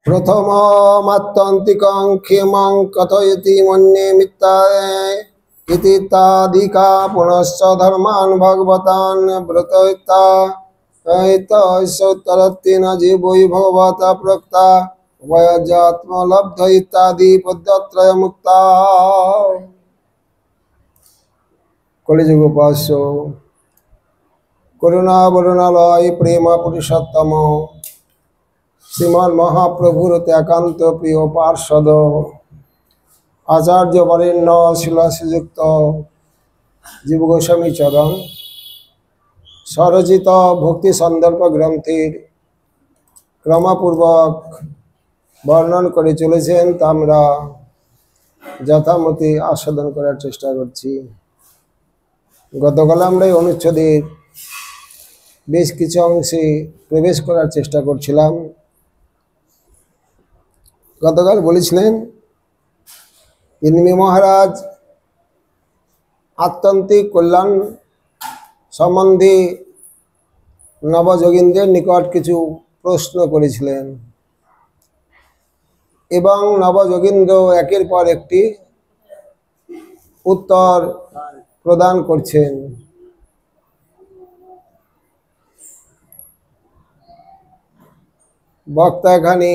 प्रथममात्यन्तिकं क्षेमं कथयति मन्ये मिथ्याय इति ताधिका पुनश्च धर्मान् भगवतान् व्रतयिता ऐतस्योत्तरत्वेन जीवोऽयि भगवता प्रोक्ता वयजात्मलब्ध इत्यादि पद्यत्रय मुक्ता। कलिजुग उपास्य करुणा वरुणालय प्रेम पुरुषोत्तम श्रीमान महाप्रभुर त्याकांत प्रिय पार्षद आचार्य वरेण्य शिला श्रीयुक्त जीव गोस्वामी चरण स्वरचित भक्ति सन्दर्भ ग्रंथेर क्रमपूर्वक वर्णन करे चलेছেন তা আমরা যথামতি আস্বাদন করার চেষ্টা করছি। গতকাল আমরা এই অনুচ্ছেদের বেশ কিছু অংশে প্রবেশ করার চেষ্টা করছিলাম। গতকাল বলেছিলেন ইনি মহারাজ আত্যন্তিক কল্যাণ সম্বন্ধে নবযোগীন্দ্রের নিকট কিছু প্রশ্ন করেছিলেন এবং নবযোগীন্দ্র একের পর একটি উত্তর প্রদান করছেন। বক্তা এখানে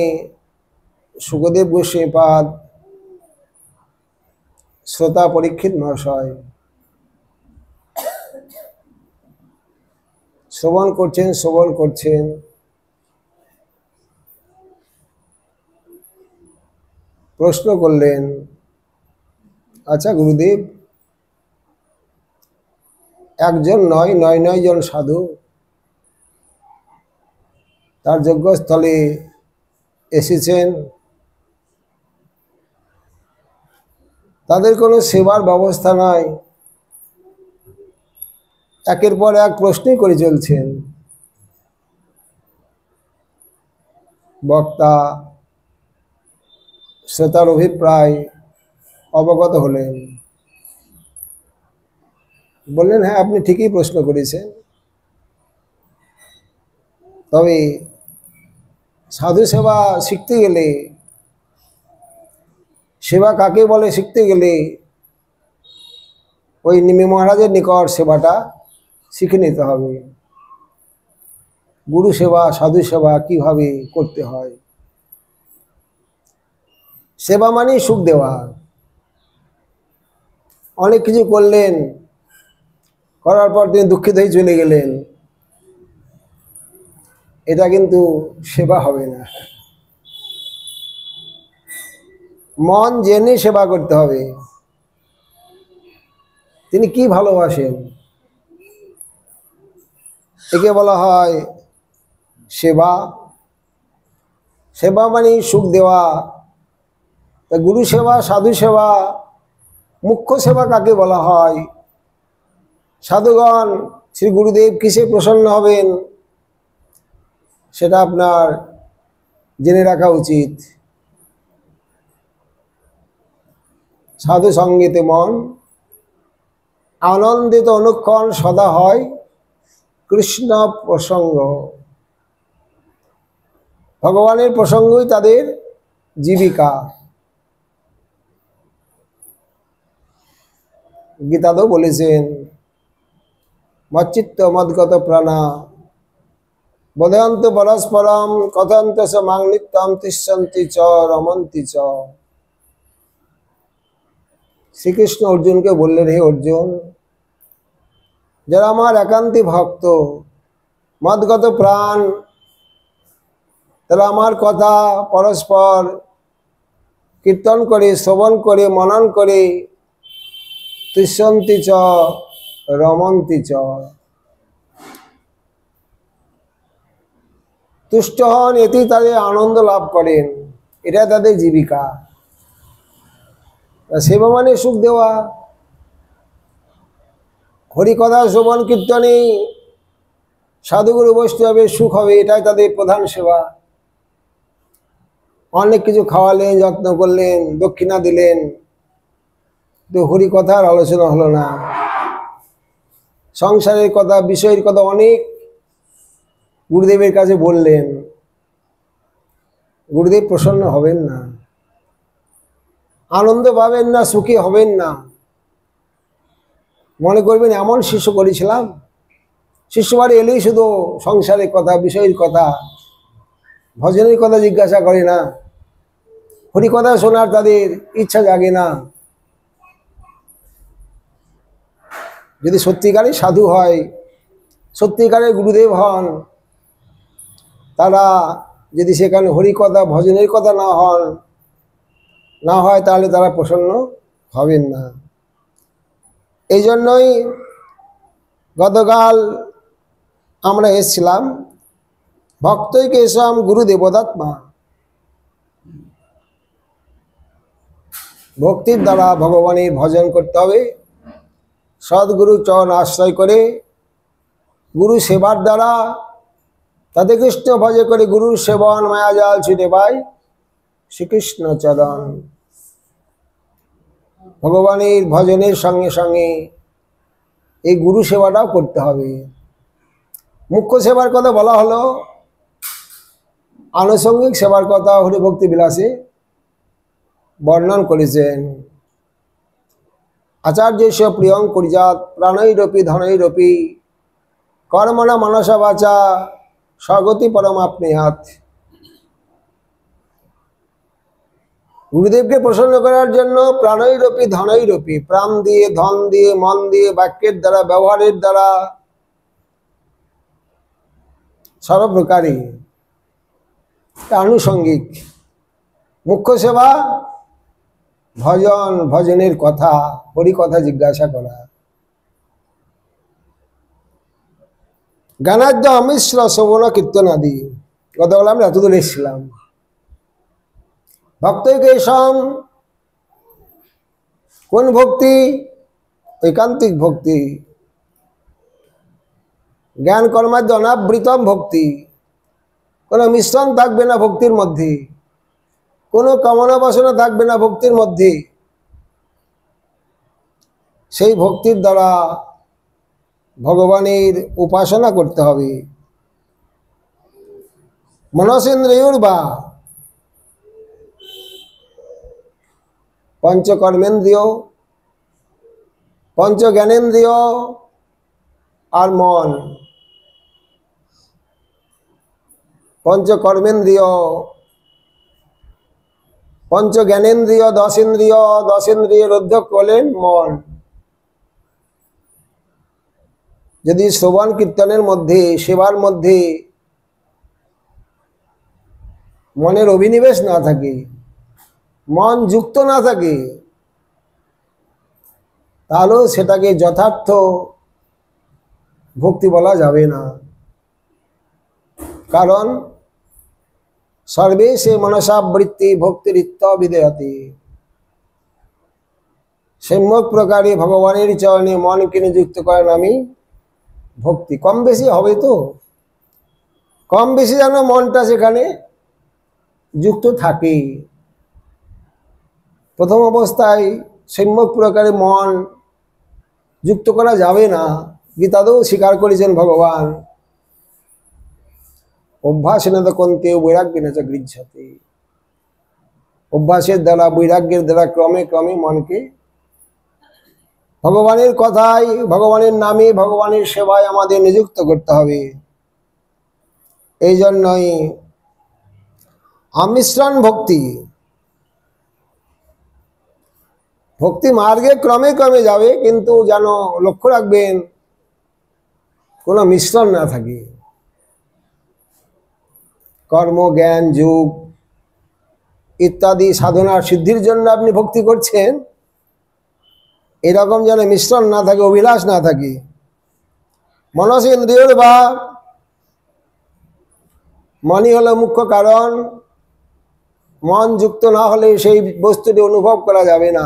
সুখদেব গোস্বামীপাদ, শ্রোতা পরীক্ষিত মহাশয় শ্রবণ করছেন। প্রশ্ন করলেন, আচ্ছা গুরুদেব, একজন নয় জন সাধু তার যজ্ঞস্থলে এসেছেন, তাদের কোনো সেবার ব্যবস্থা নাই, একের পর এক প্রশ্নই করে চলছেন। বক্তা শ্রোতার অভিপ্রায় অবগত হলেন, বললেন হ্যাঁ আপনি ঠিকই প্রশ্ন করেছেন, তবে সাধু সেবা শিখতে গেলে, সেবা কাকে বলে শিখতে গেলে ওই নিমি মহারাজের নিকট সেবাটা শিখে নিতে হবে। গুরু সেবা সাধু সেবা কিভাবে করতে হয়। সেবা মানেই সুখ দেওয়া। অনেক কিছু করলেন, করার পর তিনি দুঃখিত হয়ে চলে গেলেন, এটা কিন্তু সেবা হবে না। মন জেনে সেবা করতে হবে, তিনি কি ভালোবাসেন, একে বলা হয় সেবা। সেবা মানে সুখ দেওয়া। তা গুরু সেবা সাধু সেবা, মুখ্য সেবা কাকে বলা হয়? সাধুগণ শ্রী গুরুদেব কিসে প্রসন্ন হবেন সেটা আপনার জেনে রাখা উচিত। সাধু সঙ্গীতে মন আনন্দিত অনুক্ষণ সদা হয় কৃষ্ণ প্রসঙ্গ। ভগবানের প্রসঙ্গই তাদের জীবিকা। গীতাতেও বলেছেন, মচ্চিত্ত মদ্গত প্রাণা বোধয়ন্ত পরস্পরম কথন্ত স মাং নিত্যম তিষ্ঠন্তি চ রমন্তি চ। শ্রীকৃষ্ণ অর্জুনকে বললেন, হে অর্জুন, যারা আমার একান্তী ভক্ত, মদগত প্রাণ, তারা আমার কথা পরস্পর কীর্তন করে, শ্রবণ করে, মনন করে, তিষ্ঠন্তি চ রমন্তি চ, তুষ্ট হন, এতেই তাদের আনন্দ লাভ করেন। এটা তাদের জীবিকা। সেবা মানে সুখ দেওয়া। হরিকথা শ্রবণ কীর্তনে সাধুগুরু বৈষ্ণবের সুখ হবে, এটাই তাদের প্রধান সেবা। অনেক কিছু খাওয়ালেন, যত্ন করলেন, দক্ষিণা দিলেন, তো হরিকথার আলোচনা হলো না। সংসারের কথা, বিষয়ের কথা অনেক গুরুদেবের কাছে বললেন, গুরুদেব প্রসন্ন হবেন না, আনন্দ পাবেন না, সুখী হবেন না। মনে করবেন এমন শিষ্য করেছিলাম, শিষ্য বাড়ি এলেই শুধু সংসারের কথা, বিষয়ের কথা, ভজনের কথা জিজ্ঞাসা করে না, হরি কথা শোনার তাদের ইচ্ছা জাগে না। যদি সত্যিকারের সাধু হয়, সত্যিকারের গুরুদেব হন, তারা যদি সেখানে হরি কথা ভজনের কথা না হয় তাহলে তারা প্রসন্ন হবেন না। এই জন্যই গতকাল আমরা এসেছিলাম ভক্তই কেশম গুরুদেবদাত্মা, ভক্তির দ্বারা ভগবানের ভজন করতে হবে, সদ্গুরু চরণ আশ্রয় করে গুরু সেবার দ্বারা তাতে কৃষ্ণ ভজে করে গুরুর সেবন মায়াজাল ছুটে পায় শ্রীকৃষ্ণ চরণ। ভগবানের ভজনের সঙ্গে সঙ্গে এই গুরু সেবাটাও করতে হবে। মুখ্য সেবার কথা বলা হলো, আনুষঙ্গিক সেবার কথা হরিভক্তি বিলাসে বর্ণন করেছেন। আচার্য প্রিয়ং পরিজাত প্রাণৈরপি ধনৈরপি কর্মণা মানসা বাচা স্বগতি পরমাপ্নুয়াৎ। গুরুদেবকে প্রসন্ন করার জন্য প্রাণৈরপি ধনৈরপি, প্রাণ দিয়ে, ধন দিয়ে, মন দিয়ে, বাক্যের দ্বারা, ব্যবহারের দ্বারা, সর্বপ্রকারই আনুষঙ্গিক। মুখ্য সেবা ভজন, ভজনের কথা, হরি কথা জিজ্ঞাসা করা। গানাদ্য অমিশ্র শ্রবণ কীর্তন আদি, গতকাল আমরা এতদূর এসেছিলাম। ভক্তই কেশম কোন ভক্তি? ঐকান্তিক ভক্তি, জ্ঞান কর্মাদ্য অনাবৃতম ভক্তি। কোনো মিশ্রণ থাকবে না ভক্তির মধ্যে, কোনো কামনা বাসনা থাকবে না ভক্তির মধ্যে। সেই ভক্তির দ্বারা ভগবানের উপাসনা করতে হবে। মনসেন্দ্রিয়র বা পঞ্চকর্মেন্দ্রিয়, পঞ্চ জ্ঞানেন্দ্রিয় আর মন। পঞ্চকর্মেন্দ্রিয়, পঞ্চ জ্ঞানেন্দ্রিয়, দশেন্দ্রিয়ের অধ্যক্ষ হলেন মন। যদি শ্রবণ কীর্তনের মধ্যে, সেবার মধ্যে মনের অভিনিবেশ না থাকে, মন যুক্ত না থাকে, তাহলেও সেটাকে যথার্থ ভক্তি বলা যাবে না। কারণ সর্বেশে মনসাবৃত্তি ভক্তিরিত্য বিদেয়তে। সম্যক প্রকারে ভগবানের চরণে মনকে নিযুক্ত করেন আমি ভক্তি। কম বেশি হবে তো, কম বেশি যেন মনটা সেখানে যুক্ত থাকে। প্রথম অবস্থায় সম্যক প্রকারে মন যুক্ত করা যাবে না, গীতাতেও স্বীকার করেছেন ভগবান। অভ্যাসেন তো কন্তে বৈরাগ্যেন চ গৃহ্যতে। অভ্যাসের দ্বারা, বৈরাগ্যের দ্বারা ক্রমে ক্রমে মনকে ভগবানের কথায়, ভগবানের নামে, ভগবানের সেবায় আমাদের নিযুক্ত করতে হবে। এই জন্যই অমিশ্রণ ভক্তি, ভক্তি মার্গে ক্রমে ক্রমে যাবে, কিন্তু যেন লক্ষ্য রাখবেন কোনো মিশ্রণ না থাকে। কর্ম, জ্ঞান, যোগ ইত্যাদি সাধনার সিদ্ধির জন্য আপনি ভক্তি করছেন, এরকম যেন মিশ্রণ না থাকে, অভিলাষ না থাকে। মনসেন্দ্রিয়র বা, মনই হলো মুখ্য কারণ। মন যুক্ত না হলে সেই বস্তুটি অনুভব করা যাবে না।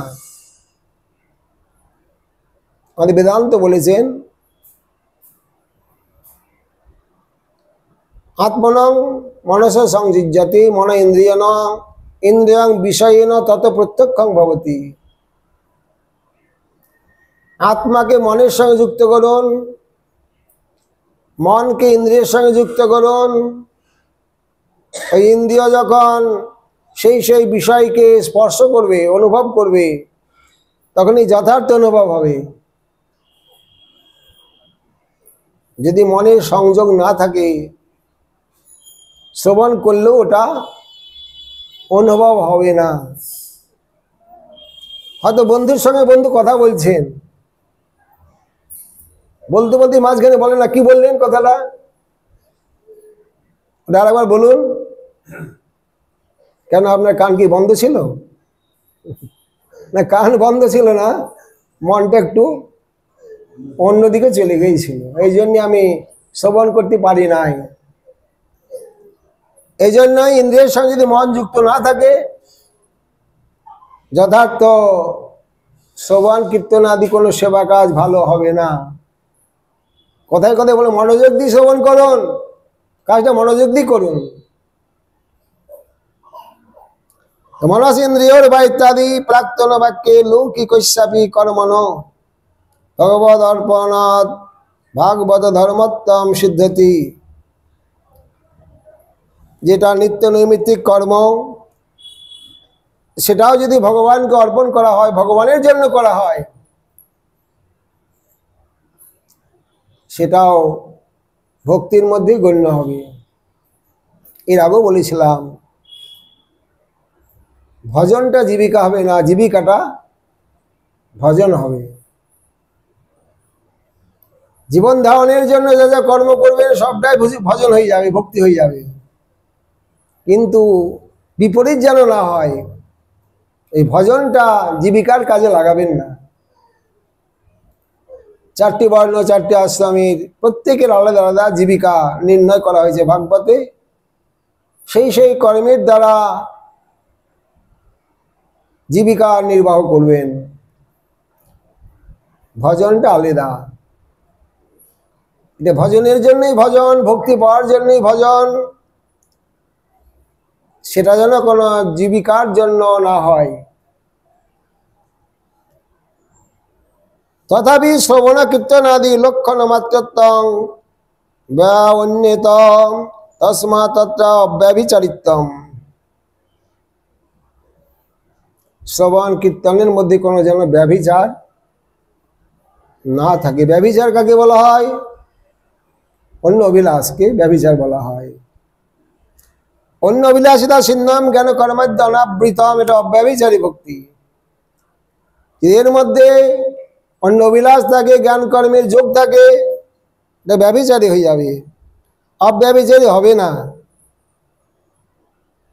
আমাদের বেদান্ত বলেছেন আত্মনং মনস সংযুজ্যতে মন ইন্দ্রিয়ন ইন্দ্রিয়ং বিষয়েন তত প্রত্যক্ষং ভবতি। আত্মাকে মনের সঙ্গে যুক্ত করুন, মনকে ইন্দ্রিয়ের সঙ্গে যুক্ত করুন, ওই ইন্দ্রিয় যখন সেই বিষয়কে স্পর্শ করবে, অনুভব করবে, তখনই যথার্থ অনুভব হবে। যদি মনের সংযোগ না থাকে, শ্রবণ করলেও ওটা অনুভব হবে না। হয়তো বন্ধুর সঙ্গে বন্ধু কথা বলছেন, বলতে বলতে মাঝখানে বলে না, কি বললেন কথাটা, আরেকবার বলুন। কেন, আপনার কান কি বন্ধ ছিল? না, কান বন্ধ ছিল না, মনটা একটু অন্যদিকে চলে গিয়েছিল, এই জন্য আমি শ্রবণ করতে পারি নাই। এই জন্যই ইন্দ্রিয়ের সঙ্গে যদি মন যুক্ত না থাকে, যথার্থ শ্রবণ কীর্তন আদি কোনো সেবা কাজ ভালো হবে না। কথায় কথায় বলে মনোযোগ দিয়ে শ্রবণ করুন, কাজটা মনোযোগ দিয়ে করুন। মনস ইন্দ্রিয়র বা ইত্যাদি প্রাক্তন বাক্যে লৌকিকস্যাপি কর্মণ ভগবদ অর্পণাৎ ভাগবত ধর্মোত্তম সিদ্ধতি। যেটা নিত্য নৈমিত্তিক কর্ম, সেটাও যদি ভগবানকে অর্পণ করা হয়, ভগবানের জন্য করা হয়, সেটাও ভক্তির মধ্যেই গণ্য হবে। এর আগেও বলেছিলাম, ভজনটা জীবিকা হবে না, জীবিকাটা ভজন হবে। জীবন ধারণের জন্য যা যা কর্ম করবেন সবটাই ভজন হয়ে যাবে, ভক্তি হয়ে যাবে। কিন্তু বিপরীত যেন না হয়, এই ভজনটা জীবিকার কাজে লাগাবেন না। চারটি বর্ণ, চারটি আশ্রমের প্রত্যেকের আলাদা আলাদা জীবিকা নির্ণয় করা হয়েছে ভাগবতে। সেই কর্মের দ্বারা জীবিকা নির্বাহ করবেন। ভজনটা আলাদা, এটা ভজনের জন্যই ভজন, ভক্তি পাওয়ার জন্যই ভজন। সেটা যেন কোনো জীবিকার জন্য না হয়। তথাপি শ্রবণ কীর্তন আদি লক্ষণ মাত্রত্বং ব্যন্যতম তস্মা তত্র অব্যভিচারিত্যম। শ্রবণ কীর্তনের মধ্যে কোনো যেন ব্যভিচার না থাকে। ব্যভিচার কাকে বলা হয়? অন্য অভিলাষকে ব্যভিচার বলা হয়। অন্য অভিলাষিতা সিন্নাম জ্ঞান কর্মাদ্য অনাবৃতম, এটা অব্যভিচারী ভক্তি। এর মধ্যে অন্য অভিলাষ থাকে, জ্ঞান কর্মের যোগ থাকে, এটা ব্যভিচারী হয়ে যাবে, অব্যভিচারী হবে না।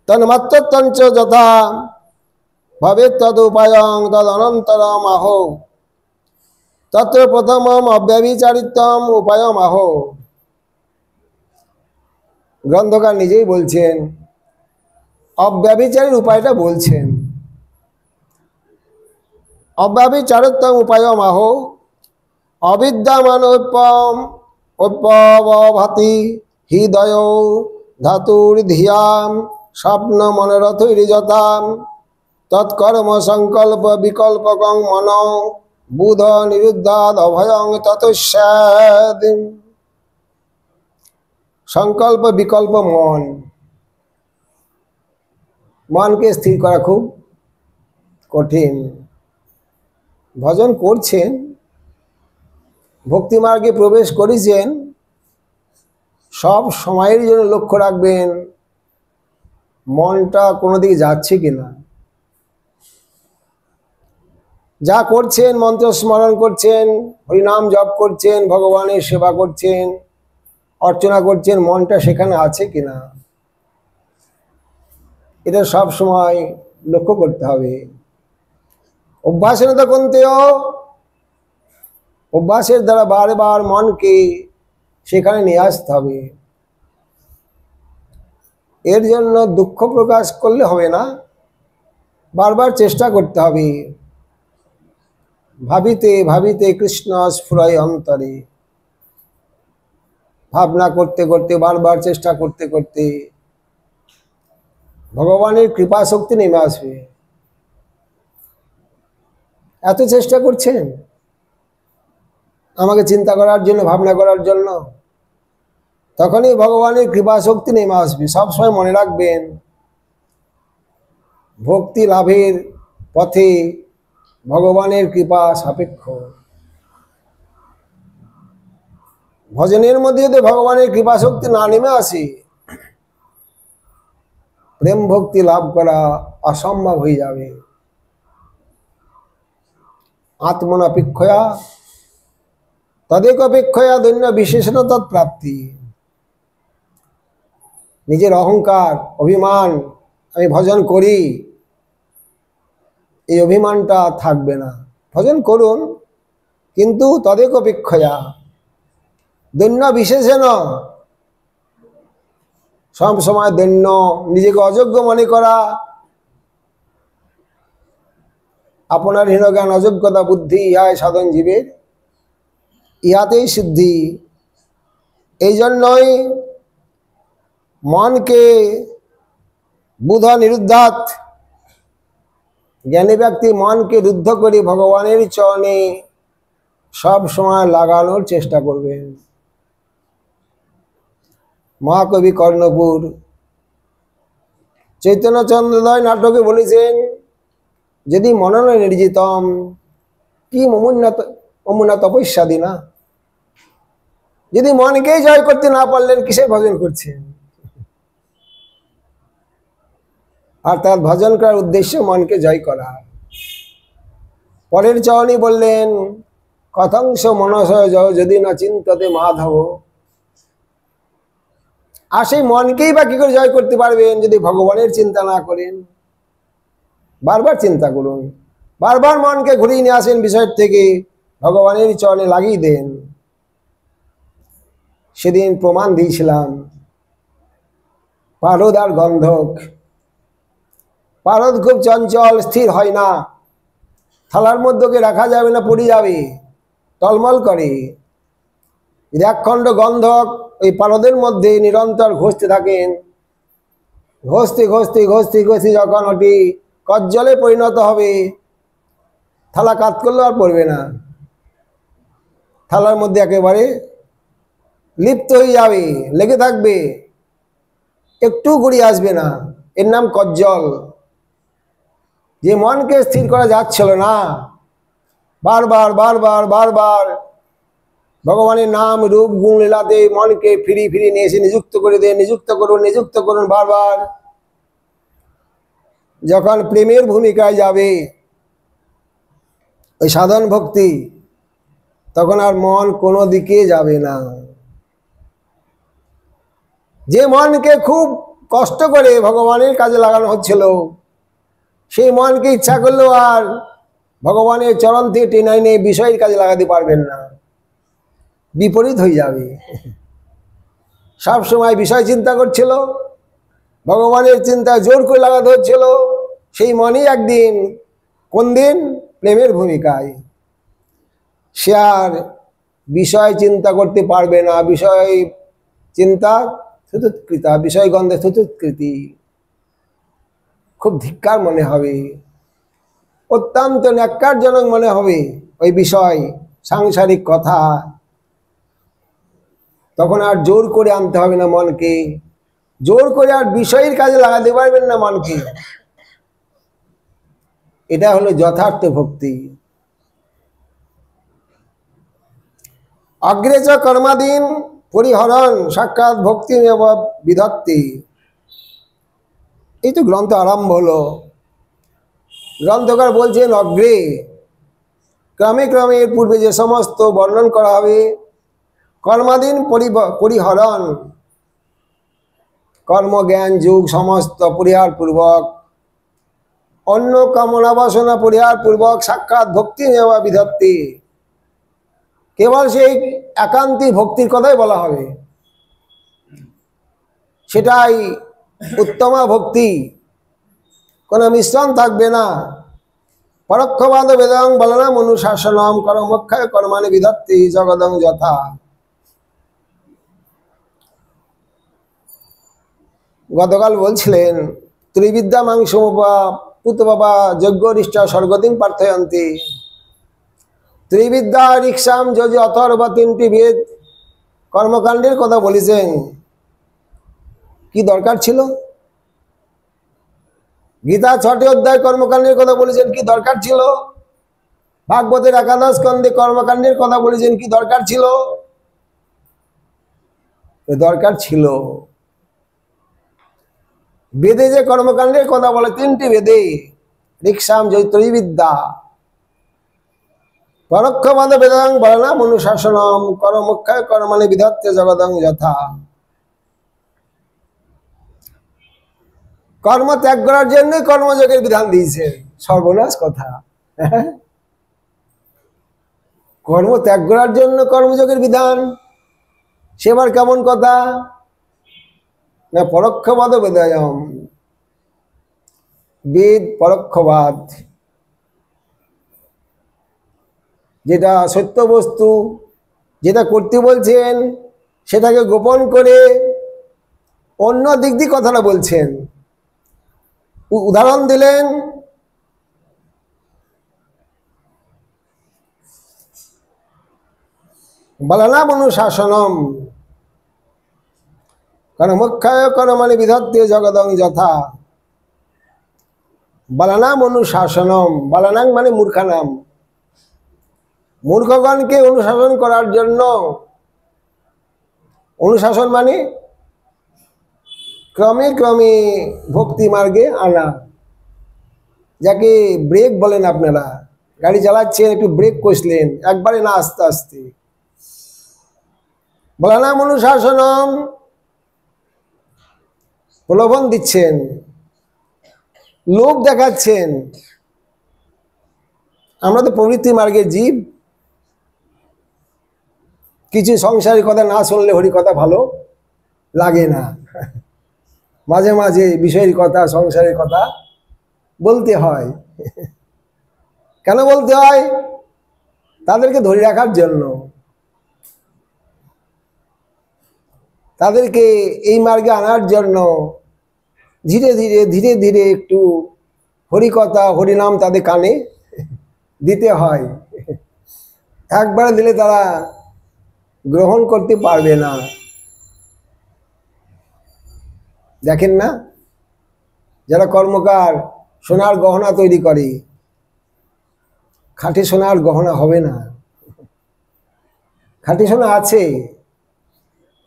তন্মাত্রত্বঞ্চ যথা ভবেৎ তদুপায়ং তদ অনন্তরম আহো তত্র প্রথমম অব্যভিচারিত্যম উপায়ম আহো। গ্রন্থকার নিজেই বলছেন, অব্যভিচারীর উপায়টা বলছেন। অব্যভিচারিত্যম উপায়ম আহো অবিদ্যামান উৎপবভাতি হৃদয় ধাতুর ধিয়াম স্বপ্ন মনোরথৈর্যতাম তৎকর্ম সংকল্প বিকল্পকং মন বুধ নিরুদ্ধাদ অভয়ং ততস্যাদ। সংকল্প বিকল্প মন, মনকে স্থির করা খুব কঠিন। ভজন করছেন, ভক্তি মার্গে প্রবেশ করেছেন, সব সময়ের জন্য লক্ষ্য রাখবেন মনটা কোনো দিকে যাচ্ছে কিনা। যা করছেন, মন্ত্র স্মরণ করছেন, হরিনাম জপ করছেন, ভগবানের সেবা করছেন, অর্চনা করছেন, মনটা সেখানে আছে কিনা, এটা সব সময় লক্ষ্য করতে হবে। অভ্যাসের তো কোনতেও, অভ্যাসের দ্বারা বারবার মনকে সেখানে নিয়ে আসতে হবে। এর জন্য দুঃখ প্রকাশ করলে হবে না, বারবার চেষ্টা করতে হবে। ভাবিতে ভাবিতে কৃষ্ণ স্ফুরয় অন্তরে, ভাবনা করতে করতে, বারবার চেষ্টা করতে করতে ভগবানের কৃপা শক্তি নেমে আসবে। এত চেষ্টা করছেন আমাকে চিন্তা করার জন্য, ভাবনা করার জন্য, তখনই ভগবানের কৃপা শক্তি নেমে আসবে। সবসময় মনে রাখবেন, ভক্তি লাভের পথে ভগবানের কৃপা সাপেক্ষ। ভজনের মধ্যে যদি ভগবানের কৃপা শক্তি না নেমে আসে, প্রেম ভক্তি লাভ করা অসম্ভব হয়ে যাবে। আত্মনাপেক্ষয়া তদেক অপেক্ষয়া দৈন্য বিশেষণ তৎপ্রাপ্তি। নিজের অহংকার, অভিমান, আমি ভজন করি, এই অভিমানটা থাকবে না। ভজন করুন, কিন্তু তদেক অপেক্ষয়া দৈন্য বিশেষণ, সব সময় দৈন্য, নিজেকে অযোগ্য মনে করা, আপনার হীনজ্ঞান অযোগ্যতা বুদ্ধি, ইহাই সাধন জীবের, ইহাতেই সিদ্ধি। এই জন্যই মনকে বুধ নিরুদ্ধাত, জ্ঞানী ব্যক্তি মনকে রুদ্ধ করে ভগবানের চরণে সব সময় লাগানোর চেষ্টা করবেন। মহাকবি কর্ণপুর চৈতন্য চন্দ্রোদয় নাটকে বলেছেন, যদি মনন নির্জিতম কি অমুনা তপস্যাদি না। যদি মনকেই জয় করতে না পারলেন, কিসের ভজন করছেন? অর্থাৎ ভজন করার উদ্দেশ্য মনকে জয় করা। পরের চরণে বললেন, কথংস মনসয় জয় যদি না চিন্ততে মাধব। আর সেই মনকেই বা কি করে জয় করতে পারবেন যদি ভগবানের চিন্তা না করেন? বারবার চিন্তা করুন, বারবার মনকে ঘুরিয়ে নিয়ে আসেন বিষয়ের থেকে, ভগবানের চরণে লাগিয়ে দেন। সেদিন প্রমাণ দিয়েছিলাম, পারদ আর গন্ধক। পারদ খুব চঞ্চল, স্থির হয় না, থালার মধ্যে রাখা যাবে না, পড়ে যাবে, টলমল করে। একখণ্ড গন্ধক ওই পারদের মধ্যে নিরন্তর ঘষতে থাকেন, ঘষতে ঘষতে ঘষতে ঘষতে যখন ওটি কজ্জলে পরিণত হবে, থালা কাত করলেও আর পড়বে না, থালার মধ্যে একেবারে লিপ্ত হয়ে যাবে, লেগে থাকবে, একটু ঘুরিয়ে আসবে না। এর নাম কজ্জল। যে মনকে স্থির করা যাচ্ছিল না, বারবার বারবার বারবার ভগবানের নাম রূপ গুণ লীলাতে মনকে ফিরিয়ে ফিরিয়ে নিয়ে এসে নিযুক্ত করে দেন, নিযুক্ত করুন বারবার। যখন প্রেমের ভূমিকায় যাবে ওই সাধন ভক্তি, তখন আর মন কোনো দিকে যাবে না। যে মনকে খুব কষ্ট করে ভগবানের কাজে লাগানো হচ্ছিল, সেই মনকে ইচ্ছা করলেও আর ভগবানের চরণ থেকে টেনে এনে বিষয়ের কাজে লাগাতে পারবেন না, বিপরীত হয়ে যাবে। সব সময় বিষয় চিন্তা করছিল, ভগবানের চিন্তা জোর করে লাগাতে হচ্ছিল, সেই মনই একদিন, কোন দিন, প্রেমের ভূমিকায়, সে আর বিষয় চিন্তা করতে পারবে না। বিষয় চিন্তা থুতুৎকৃতা, বিষয় গন্ধে থুতুৎকৃতি, খুব ধিক্কার মনে হবে, অত্যন্ত ন্যাক্কারজনক মনে হবে ওই বিষয়, সাংসারিক কথা। তখন আর জোর করে আনতে হবে না মনকে, জোর করে আর বিষয়ের কাজে লাগাতে পারবেন না মনকে। এটা হলো যথার্থ ভক্তি। অগ্রেচ কর্মাদীন পরিহরণ সাক্ষাৎ ভক্তি বিধত্তি। এই তো গ্রন্থ আরম্ভ হলো। গ্রন্থকার বলছেন অগ্রে, ক্রমে ক্রমে এর পূর্বে যে সমস্ত বর্ণন করা হবে, কর্মাদীন পরিহরণ, কর্মজ্ঞান যুগ সমস্ত পরিহার পূর্বক, অন্য কামনা বাসনা পরিহার পূর্বক সাক্ষাৎ ভক্তি নেওয়া বিধত্তি। কেবল সেই একান্তিক ভক্তির কথাই বলা হবে, সেটাই উত্তমা ভক্তি, কোনো মিশ্রণ থাকবে না। পরোক্ষবাদ বেদং বলনাম অনুশাসনম কর্মক্ষয় কর্মাণি বিধত্তি জগদং যথা। গতকাল বলছিলেন, ত্রিবিদ্যা মাংস পুত বাবা যজ্ঞ নিষ্ঠা স্বর্গদিন পার্থয়ন্তী। ত্রিবিদ্যা রিক্সাম যদি অথর্ব, তিনটি বেদ, কর্মকাণ্ডের কথা বলেছেন, কি দরকার ছিল? গীতা 6টি অধ্যায় কর্মকাণ্ডের কথা বলেছেন, কি দরকার ছিল? ভাগবতের 11 স্কন্ধে কর্মকাণ্ডের কথা বলেছেন, কি দরকার ছিল? দরকার ছিল। বেদে যে কর্মকাণ্ডের কথা বলে 3টি বেদে, ঋক্সাম জৈত্রী বিদ্যা, পরোক্ষবাদ বেদাং বলনাম অনুশাসনম কর্মক্ষয় কর্মাণি বিধত্তে জগদং যথা। কর্ম ত্যাগ করার জন্য কর্মযোগের বিধান দিয়েছেন। সর্বনাশ কথা। কর্ম ত্যাগ করার জন্য কর্মযোগের বিধান, সেবার কেমন কথা? না পরোক্ষবাদ বেদায়ম, বেদ পরোক্ষবাদ, যেটা সত্য বস্তু, যেটা করতে বলছেন সেটাকে গোপন করে অন্য দিক দিয়ে কথাটা বলছেন। উদাহরণ দিলেন, বলনাম অনুশাসনম কর্মক্ষয় কর্মাণি বিধত্তে জগদং যথা। বলনাম অনুশাসনম, বলনাম মানে মূর্খানাম, মূর্খগণকে অনুশাসন করার জন্য। অনুশাসন মানে ক্রমে ক্রমে ভক্তি মার্গে আনা, যাকে ব্রেক বলেন। আপনারা গাড়ি চালাচ্ছেন, একটু ব্রেক কষলেন, একবারে না, আস্তে আস্তে। বলনাম অনুশাসনম, প্রলোভন দিচ্ছেন, লোভ দেখাচ্ছেন। আমরা তো প্রবৃত্তি মার্গের জীব, কিছু সংসারের কথা না শুনলে হরি কথা ভালো লাগে না। মাঝে মাঝে বিষয়ের কথা, সংসারের কথা বলতে হয়। কেন বলতে হয়? তাদেরকে ধরে রাখার জন্য, তাদেরকে এই মার্গে আনার জন্য ধীরে ধীরে ধীরে ধীরে একটু হরিকথা হরিনাম তাদের কানে দিতে হয়। একবারে দিলে তারা গ্রহণ করতে পারবে না। দেখেন না, যারা কর্মকার সোনার গহনা তৈরি করে, খাঁটি সোনার গহনা হবে না। খাঁটি সোনা আছে,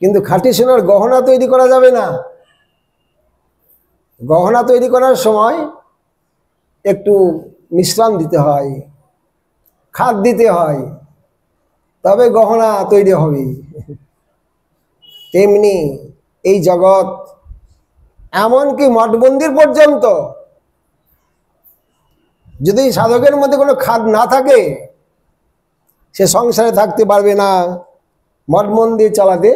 কিন্তু খাঁটি সোনার গহনা তৈরি করা যাবে না। গহনা তৈরি করার সময় একটু মিশ্রণ দিতে হয়, খাদ দিতে হয়, তবে গহনা তৈরি হবে। তেমনি এই জগৎ, এমনকি মঠ মন্দির পর্যন্ত, যদি সাধকের মধ্যে কোনো খাদ না থাকে, সে সংসারে থাকতে পারবে না, মঠ মন্দির চালাতে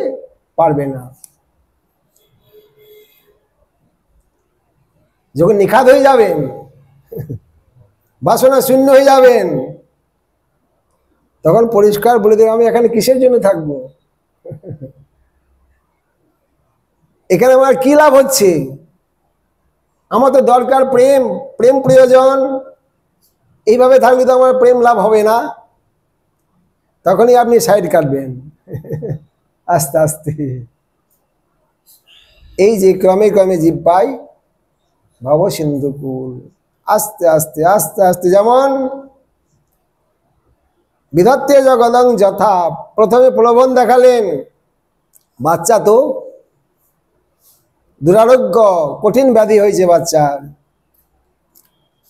পারবে না। যখন নিখাদ হয়ে যাবেন, বাসনা শূন্য হয়ে যাবেন, তখন পরিষ্কার বলে দেবেন, আমি এখানে কিসের জন্য থাকবো? এখানে আমার কি লাভ হচ্ছে? আমার তো দরকার প্রেম, প্রেম প্রয়োজন। এইভাবে থাকলে তো আমার প্রেম লাভ হবে না। তখনই আপনি সাইড কাটবেন আস্তে আস্তে। এই যে ক্রমে ক্রমে জীব পাই ভব সিন্ধুকুল, আস্তে আস্তে আস্তে আস্তে, যেমন বিধত্তে জগদং যথা। প্রথমে প্রলোভন দেখালেন, বাচ্চা তো দুরারোগ্য, কঠিন ব্যাধি হয়েছে বাচ্চার,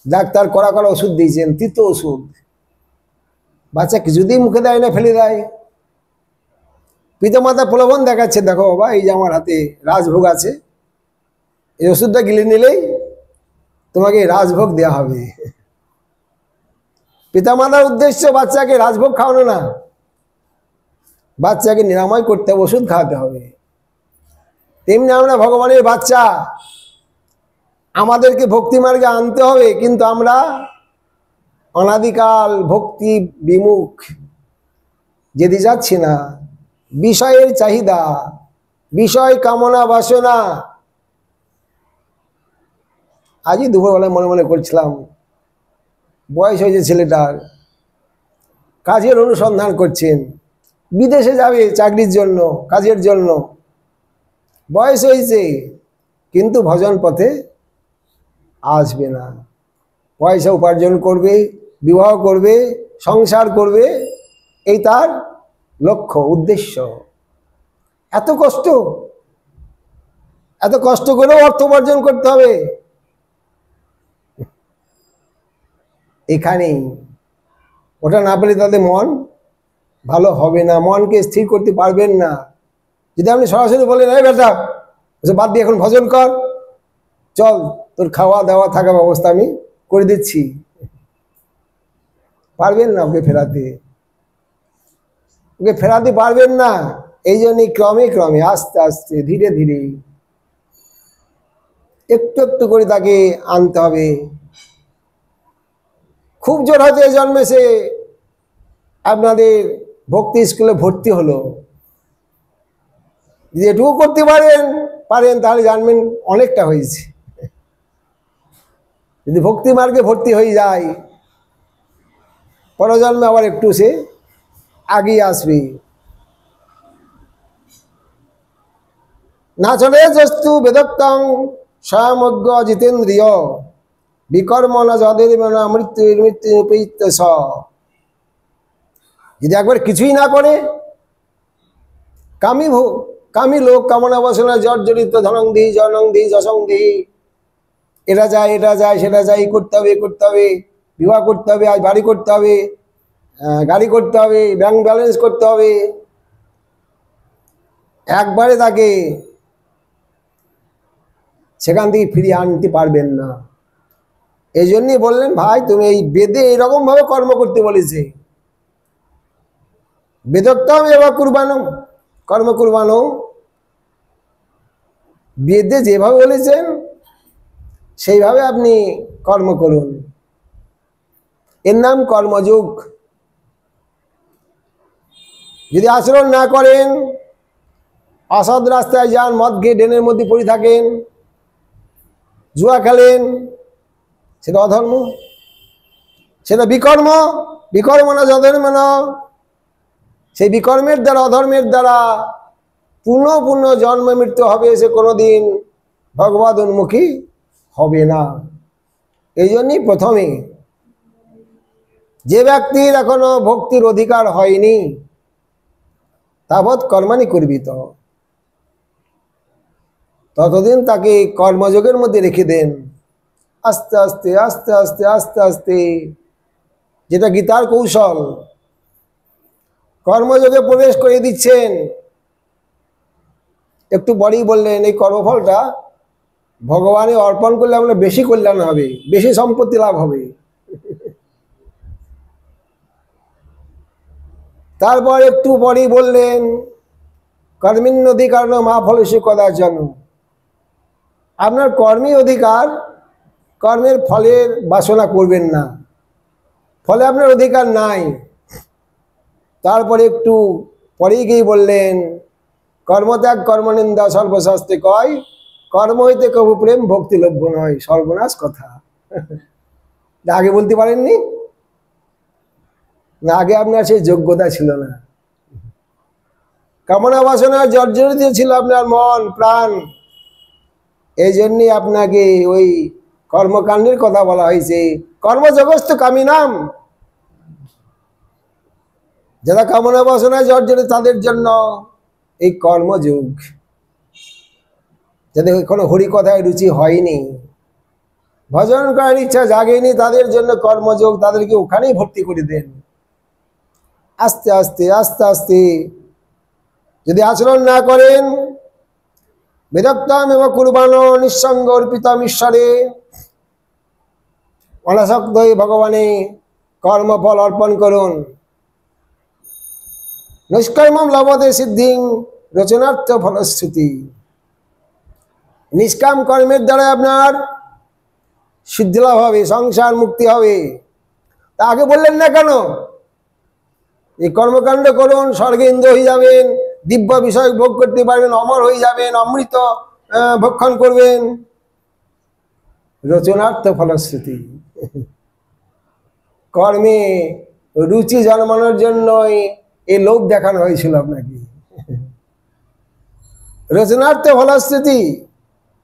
ডাক্তার কড়া কড়া ওষুধ দিয়েছেন, তিতো ওষুধ। বাচ্চা কিছুতেই মুখে দেয় না, ফেলে দেয়। পিতামাতা প্রলোভন দেখাচ্ছে, দেখো বাবা, এই যে আমার হাতে রাজভোগ আছে, এই ওষুধটা গিলে নিলেই তোমাকে রাজভোগ দেওয়া হবে। পিতামাতার উদ্দেশ্য বাচ্চাকে রাজভোগ খাওয়ানো না, বাচ্চাকে নিরাময় করতে হবে, ওষুধ খাওয়াতে হবে। তেমনি আমরা ভগবানের বাচ্চা, আমাদেরকে ভক্তি মার্গে আনতে হবে, কিন্তু আমরা অনাদিকাল ভক্তি বিমুখ যেতে যাচ্ছি না। বিষয়ের চাহিদা, বিষয় কামনা বাসনা। আজই দুপুরবেলায় মনে মনে করছিলাম, বয়স হয়েছে ছেলেটার, কাজের অনুসন্ধান করছেন, বিদেশে যাবে চাকরির জন্য, কাজের জন্য, বয়স হয়েছে, কিন্তু ভজন পথে আসবে না। পয়সা উপার্জন করবে, বিবাহ করবে, সংসার করবে, এই তার লক্ষ্য উদ্দেশ্য। এত কষ্ট, এত কষ্ট করেও অর্থ উপার্জন করতে হবে, এখানেই। ওটা না পেলে তাদের মন ভালো হবে না, মনকে স্থির করতে পারবেন না। যদি আপনি সরাসরি বলেন, এই বেটা বাদ দিয়ে এখন ভজন কর, চল তোর খাওয়া দাওয়া থাকা ব্যবস্থা আমি করে দিচ্ছি, পারবেন না ওকে ফেরাতে, ওকে ফেরাতে পারবেন না। এই জন্যই ক্রমে ক্রমে আস্তে আস্তে ধীরে ধীরে একটু একটু করে তাকে আনতে হবে। খুব জোর হয়তো এই জন্মে সে আপনাদের ভক্তি স্কুলে ভর্তি হলো, যদি এটুকু করতে পারেন তাহলে জানবেন অনেকটা হয়েছে। যদি ভক্তি মার্গে ভর্তি হয়ে যায়, পরজন্মে আবার একটু সে আগিয়ে আসবে। না চলে যস্তু বেদত্তং স্বয়মজ্ঞ জিতেন্দ্রিয় বিকর্ম না যদের মৃত্যু মৃত্যু স। যদি একবার কিছুই না করে, কামী লোক কামনা বাসনা জর্জরিত ধনং দি যশং দি, এটা যায় সেটা যায়, করতে হবে বিবাহ করতে হবে, আজ বাড়ি করতে হবে, গাড়ি করতে হবে, ব্যাংক ব্যালেন্স করতে হবে, একবারে তাকে সেখান থেকে ফিরিয়ে আনতে পারবেন না। এই জন্যই বললেন, ভাই তুমি এই বেদে এইরকম ভাবে কর্ম করতে বলেছে, বেদোক্তম এবার কুরবানো, কর্ম কুরবানো, বেদে যেভাবে বলেছেন সেইভাবে আপনি কর্ম করুন। এর নাম কর্মযোগ। যদি আচরণ না করেন, অসৎ রাস্তায় যান, মদ খেয়ে ড্রেনের মধ্যে পড়ে থাকেন, জুয়া খেলেন, সেটা অধর্ম, সেটা বিকর্ম না যধর্ম না। সেই বিকর্মের দ্বারা, অধর্মের দ্বারা পুনঃ জন্ম মৃত্যু হবে, সে কোনোদিন ভগবদ উন্মুখী হবে না। এই জন্যই প্রথমে যে ব্যক্তির এখনো ভক্তির অধিকার হয়নি, তাবৎ কর্মাণি করবিত, ততদিন তাকে কর্মযোগের মধ্যে রেখে দেন। আস্তে আস্তে আস্তে আস্তে আস্তে আস্তে, যেটা গীতার কৌশল, কর্মযোগে প্রবেশ করে দিচ্ছেন। একটু পরেই বললেন, এই কর্মফলটা ভগবানে অর্পণ করলে আমরা বেশি কল্যাণ হবে, বেশি সম্পত্তি লাভ হবে। তারপর একটু পরেই বললেন, কর্মিণ্য অধিকার মা ফলস্য কদাচন, আপনার কর্মী অধিকার, কর্মের ফলের বাসনা করবেন না, ফলে আপনার অধিকার নাই। তারপরে একটু পরেই গিয়ে বললেন, কর্মত্যাগ কর্মনিন্দা সর্বশাস্ত্রে কয়, কর্ম হইতে কবু প্রেম ভক্তি লভ্য নয়, সর্বনাশ কথা। আগে বলতে পারেননি না, আগে আপনার সেই যোগ্যতা ছিল না, কামনা বাসনা জর্জরিত ছিল আপনার মন প্রাণ। এই জন্যই আপনাকে ওই কর্মকাণ্ডের কথা বলা হয়েছে, কর্মজগস্ত কামী নাম, যারা কামনা বাসনায় জর্জরিত তাদের জন্য এই কর্মযোগ। যাদের কোনো হরি কথায় রুচি হয়নি, ভজন করার ইচ্ছা জাগেনি, তাদের জন্য কর্মযোগ, তাদেরকে ওখানেই ভর্তি করে দেন। আস্তে আস্তে আস্তে আস্তে যদি আচরণ না করেন, বিরক্তম এবং কুরবানো নিঃসঙ্গ অর্পিতম ঈশ্বরে, অনাসক্ত হয়ে ভগবানে কর্মফল অর্পণ করুন। নিষ্কর্মম লভতে সিদ্ধিং রচনার্থ ফলশ্রুতি, নিষ্কাম কর্মের দ্বারা আপনার সিদ্ধি লাভ হবে, সংসার মুক্তি হবে। তা আগে বললেন না কেন? এই কর্মকাণ্ড করুন, স্বর্গে ইন্দ্র হয়ে যাবেন, দিব্য বিষয় ভোগ করতে পারবেন, অমর হয়ে যাবেন, অমৃত ভক্ষণ করবেন। রচনার্থ ফলশ্রুতি, কর্মে রুচি জন্মানোর জন্যই এই লোভ দেখানো হয়েছিল আপনাকে। রচনার্থে ফলশ্রুতি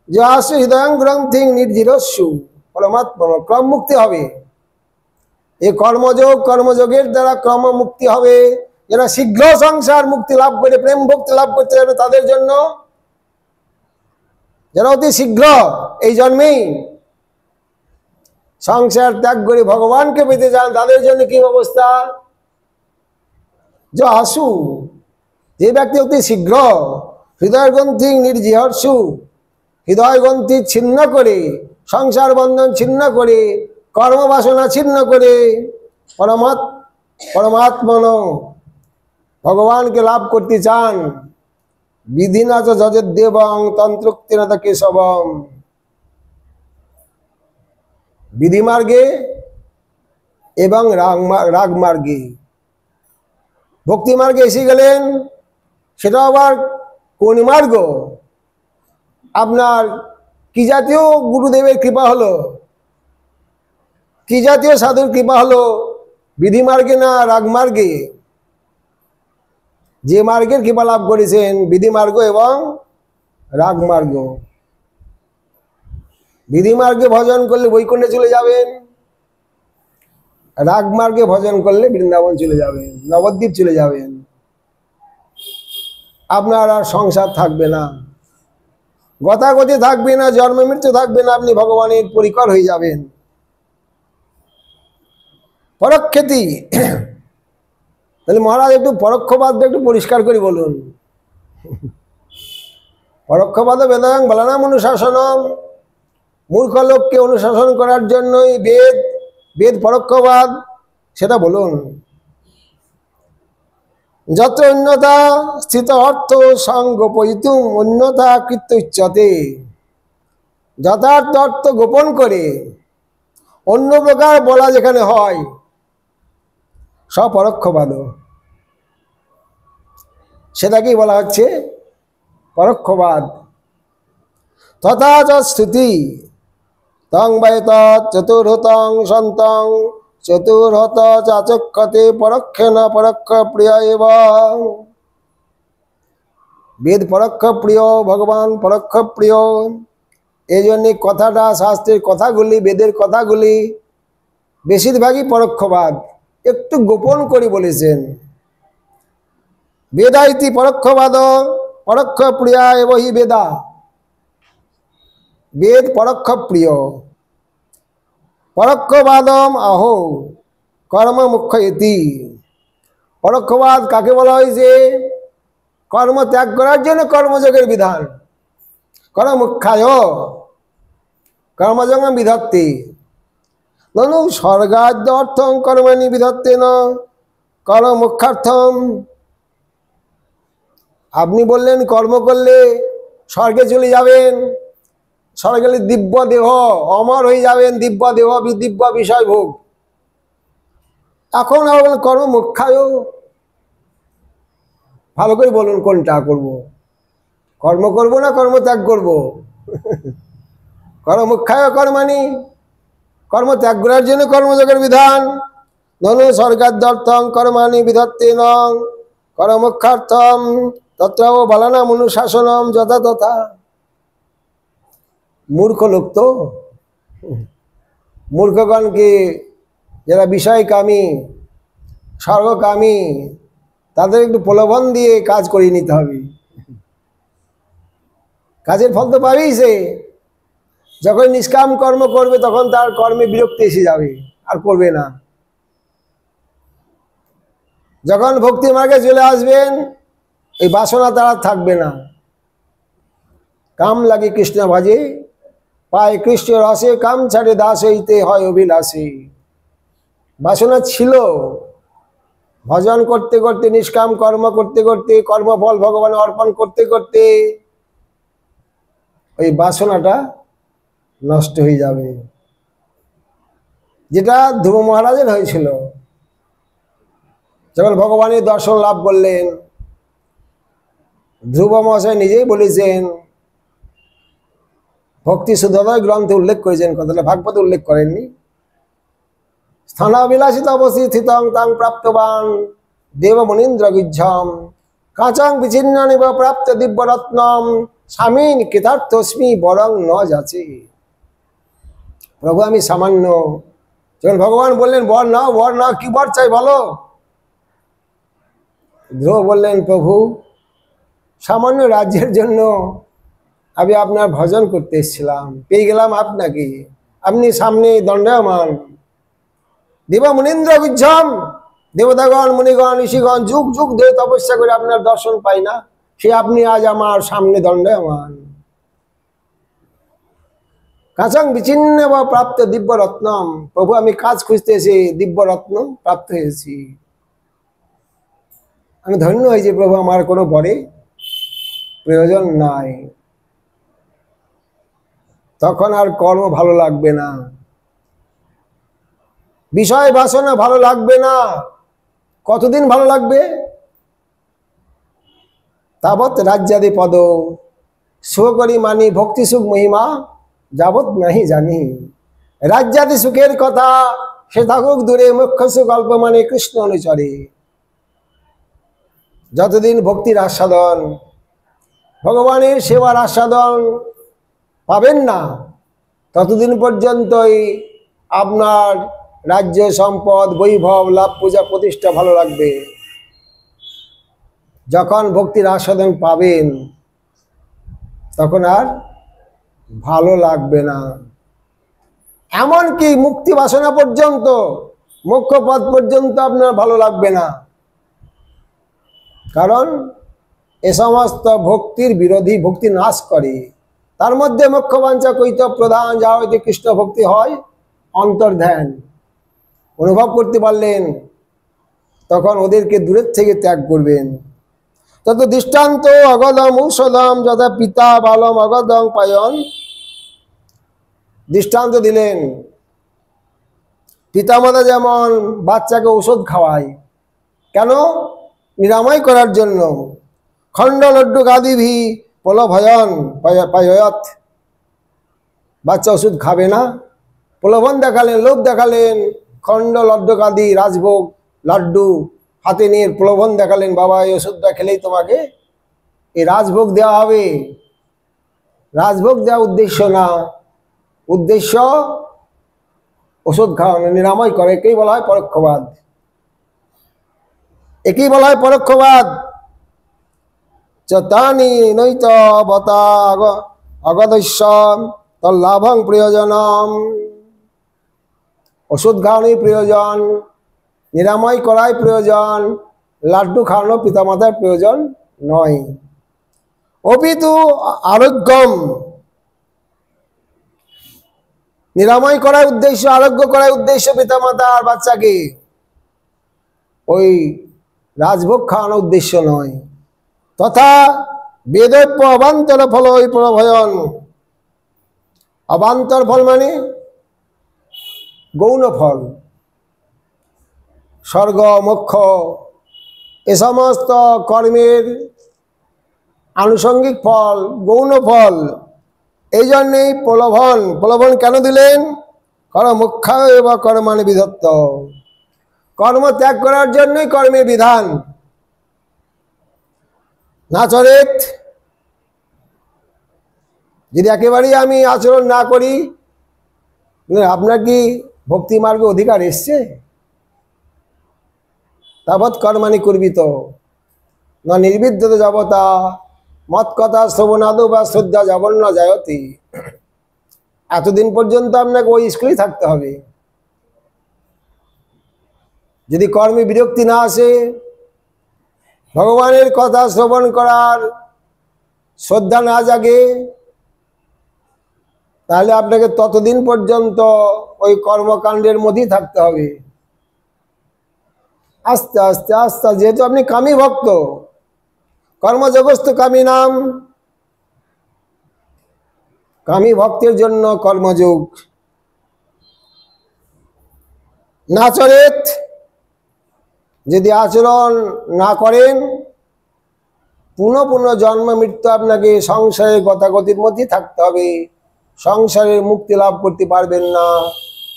যে আসু হৃদয়ং গ্রন্থিং নির্জিরস্যু পরমাত্মা ক্রম মুক্তি হবে। এই কর্মযোগের দ্বারা ক্রম মুক্তি হবে। যারা শীঘ্র সংসার মুক্তি লাভ করে প্রেম ভক্তি লাভ করতে যাবে তাদের জন্য, যারা অতি শীঘ্র এই জন্মেই সংসার ত্যাগ করে ভগবানকে পেতে চান তাদের জন্য কি অবস্থা? যে আসু, যে ব্যক্তি অতি শীঘ্র হৃদয় গ্রন্থি নির্জিহর্ষু, হৃদয় গ্রন্থি ছিন্ন করে, সংসার বন্ধন ছিন্ন করে, কর্মবাসনা ছিন্ন করে পরমাত্মন ভগবানকে লাভ করতে চান। বিধিনা চ যজদেবং তন্ত্রোক্তিনা কেশবম, বিধি মার্গে এবং রাগ মার্গে। ভক্তি মার্গে এসে গেলেন, সেটা আবার কোন মার্গ? আপনার কি জাতীয় গুরুদেবের কৃপা হলো, কি জাতীয় সাধুর কৃপা হলো? বিধি মার্গে না রাগ মার্গে? যে মার্গের কৃপা লাভ করেছেন বিধি মার্গ এবং রাগ মার্গ। বিধি মার্গে ভজন করলে বৈকুণ্ঠে চলে যাবেন, রাগ মার্গে ভজন করলে বৃন্দাবন চলে যাবেন, নবদ্বীপ চলে যাবেন। আপনার আর সংসার থাকবে না, গতাগতি থাকবে না, জন্ম মৃত্যু থাকবে না, আপনি ভগবানের পরিকর হয়ে যাবেন। পরক্ষেতি, তাহলে মহারাজ একটু পরোক্ষবাদটা একটু পরিষ্কার করে বলুন। পরোক্ষবাদ বেদাং বলানাম অনুশাসনম, মূর্খ লোককে অনুশাসন করার জন্যই বেদ পরোক্ষবাদ, সেটা বলুন। যত অন্যতা স্থিত অর্থ সংগোপয়িতুম অন্যতা কৃত্য উচ্যতে, যথার্থ অর্থ গোপন করে অন্য প্রকার বলা যেখানে হয় সপরোক্ষবাদ, সেটাকেই বলা হচ্ছে পরোক্ষবাদ। তথা চ শ্রুতি তং বৈত চতুর্হতং সন্তং চতুর্হত চাচক্ষতে পরক্ষেন পরোক্ষ প্রিয় এবং, বেদ পরোক্ষ প্রিয়, ভগবান পরোক্ষ প্রিয়। এই জন্য কথাটা, শাস্ত্রের কথাগুলি, বেদের কথাগুলি বেশিরভাগই পরোক্ষবাদ, একটু গোপন করে বলেছেন। বেদাইতি পরোক্ষবাদ পরোক্ষ প্রিয়া এব হি বেদা, বেদ পরোক্ষ প্রিয়। পরোক্ষবাদম আহো কর্ম মুখ্য ইতি, পরোক্ষবাদ কাকে বলা হয়েছে? কর্ম ত্যাগ করার জন্য কর্মযোগের বিধান। কর্মুখ্যায় কর্মযোগ বিধত্তে ননু স্বর্গাদ্য অর্থং কর্মাণি বিধত্তেন কর্মমুখ্যার্থম। আপনি বললেন কর্ম করলে স্বর্গে চলে যাবেন, স্বর্গে গেলে দিব্য দেহ, অমর হয়ে যাবেন, দিব্য দেহ, দিব্য বিষয় ভোগ। এখন আবার বলেন কর্মমুখ্যায়, ভালো করে বলুন কোনটা করব? কর্ম করব না কর্ম ত্যাগ করব? কর্মুখ্যায় কর্মাণি, কর্ম ত্যাগ করার জন্য কর্মযোগের বিধান। ননু স্বর্গাদ্যর্থং কর্মাণি বিধত্তেন কর্মুখ্যার্থম তত্র বলানাম অনুশাসনম যথা তথা। মূর্খ লোক তো, মূর্খগণকে, যারা বিষয়কামী স্বর্গকামী, তাদের একটু প্রলোভন দিয়ে কাজ করিয়ে নিতে হবে। কাজের ফল তো পাবেই সে। যখন নিষ্কাম কর্ম করবে তখন তার কর্মে বিরক্তি এসে যাবে, আর করবে না। যখন ভক্তি মার্গে চলে আসবেন এই বাসনা তারা থাকবে না। কাম লাগে কৃষ্ণ ভাজে, পায় কৃষ্ণ রসে, কাম ছাড়ে দাস হইতে হয় অভিলাষে। বাসনা ছিল, ভজন করতে করতে, নিষ্কাম কর্ম করতে করতে, কর্মফল ভগবান অর্পণ করতে করতে ওই বাসনাটা নষ্ট হয়ে যাবে, যেটা ধ্রুব মহারাজের হয়েছিল। যখন ভগবানের দর্শন লাভ করলেন, ধ্রুব মহাশয় নিজেই বলেছেন, ভক্তি সুধোদয় গ্রন্থে উল্লেখ করেছেন, কথাটা ভাগবতে উল্লেখ করেননি। স্থানাবিলাসিত অবস্থিতং তাং প্রাপ্তবান দেবমনীন্দ্র গুজ্জম কাঁচাং বিচিন্নানি বা প্রাপ্ত দিব্যরত্নম স্বামীন কৃতার্থস্মি বরং ন যাচে। প্রভু আমি সামান্য, যখন ভগবান বললেন বর নাও, কি বর চাই বলো। ধ্রুব বললেন প্রভু সামান্য রাজ্যের জন্য আমি আপনার ভজন করতে এসেছিলাম, পেয়ে গেলাম আপনাকে, আপনি সামনে দণ্ডায়মান। দেবমনীন্দ্র গুজ্জম দেবতাগণ মুনিগণ ঋষিগণ যুগ যুগ ধরে তপস্যা করে আপনার দর্শন পাই না, সে আপনি আজ আমার সামনে দণ্ডায়মান। কাঁচাং বিচ্ছিন্ন বা প্রাপ্ত দিব্য রত্নম, প্রভু আমি কাজ খুঁজতে এসে দিব্য রত্ন প্রাপ্ত হয়েছি, আমি ধন্য হয়েছি প্রভু, আমার কোনো বরে প্রয়োজন নাই। তখন আর কর্ম ভালো লাগবে না, বিষয় বাসনা ভালো লাগবে না। কতদিন ভালো লাগবে? তাবৎ রাজ্যাদি পদ সুখকরি মানি ভক্তি সুখ মহিমা যাবৎ নাহি জানি। রাজ্যাদি সুখের কথা সে থাকুক দূরে, মুখ্য সুখ অল্প মানে কৃষ্ণ অনুচরে। যতদিন ভক্তির আস্বাদন, ভগবানের সেবার আস্বাদন পাবেন না, ততদিন পর্যন্তই আপনার রাজ্য সম্পদ বৈভব লাভ পূজা প্রতিষ্ঠা ভালো লাগবে। যখন ভক্তির আস্বাদন পাবেন তখন আর ভালো লাগবে না। এমনকি মুক্তি বাসনা পর্যন্ত, মোক্ষ পদ পর্যন্ত আপনার ভালো লাগবে না, কারণ এ সমস্ত ভক্তির বিরোধী, ভক্তি নাশ করে। তার মধ্যে মোক্ষ বাঞ্ছা কৈতব প্রধান, যা হইতে কৃষ্ণ ভক্তি হয় অন্তর্ধ্যান। অনুভব করতে পারলেন তখন ওদেরকে দূরের থেকে ত্যাগ করবেন। তত দৃষ্টান্ত অগদম ঔষধম যথা পিতা বালম অগদম পায়ন, দৃষ্টান্ত দিলেন পিতামাতা যেমন বাচ্চাকে ঔষধ খাওয়ায়, কেন? নিরাময় করার জন্য। খণ্ড লড্ডু গাদিভি প্রলোভয়ন পায়ত, বাচ্চা ওষুধ খাবে না, প্রলোভন দেখালেন, লোভ দেখালেন, খণ্ড লড্ডু গাদি রাজভোগ লাড্ডু হাতে নিয়ে প্রলোভন দেখালেন, বাবা এই ওষুধটা খেলেই তোমাকে এই রাজভোগ দেওয়া হবে। রাজভোগ দেওয়া উদ্দেশ্য না, উদ্দেশ্য ওষুধ খাওয়ানো, নিরাময় করে। একেই বলা হয় পরোক্ষবাদ, একেই বলা হয় পরোক্ষবাদ। চতানি নৈত বতা অগদস্য তল্লাভং প্রয়োজনম, ওষুধ খাওয়ানোই প্রয়োজন, নিরাময় করাই প্রয়োজন, লাড্ডু খাওয়ানো পিতামাতার প্রয়োজন নয়। অপিতু আরোগ্যম, নিরাময় করার উদ্দেশ্য, আরোগ্য করার উদ্দেশ্য পিতামাতা আর বাচ্চাকে, ওই রাজভোগ খাওয়ানোর উদ্দেশ্য নয়। তথা বেদব্য অবান্তর ফল ওই প্রভয়ন, অবান্তর ফল মানে গৌণ ফল, স্বর্গ মোক্ষ এ সমস্ত কর্মের আনুষঙ্গিক ফল, গৌণ ফল। এই জন্যেই প্রলোভন, প্রলোভন কেন দিলেন? কর্মোক্ষায় বা কর্মাণি বিধত্ত, কর্ম ত্যাগ করার জন্যই কর্মের বিধান। না চরেত, যদি একেবারেই আমি আচরণ না করি, আপনার কি ভক্তি মার্গে অধিকার এসছে? তাবৎ কর্মাণি করবি তো না নির্বিদ্যতে যাবতা মত কথা শ্রবণাদৌ বা শ্রদ্ধা যাবন্ন যায়তি। এতদিন পর্যন্ত আপনাকে ওই স্কুলেই থাকতে হবে। যদি কর্মে বিরক্তি না আসে, ভগবানের কথা শ্রবণ করার শ্রদ্ধা না জাগে, তাহলে আপনাকে ততদিন পর্যন্ত ওই কর্মকাণ্ডের মধ্যেই থাকতে হবে। আস্তে আস্তে আস্তে, যেহেতু আপনি কামী ভক্ত, কর্মজগস্ত কামী নাম, কামী ভক্তের জন্য কর্মযোগ। নাচরেত, যদি আচরণ না করেন, পুনঃ পুনঃ জন্ম মৃত্যু আপনাকে সংসারের গতাগতির মধ্যেই থাকতে হবে। সংসারের মুক্তি লাভ করতে পারবেন না,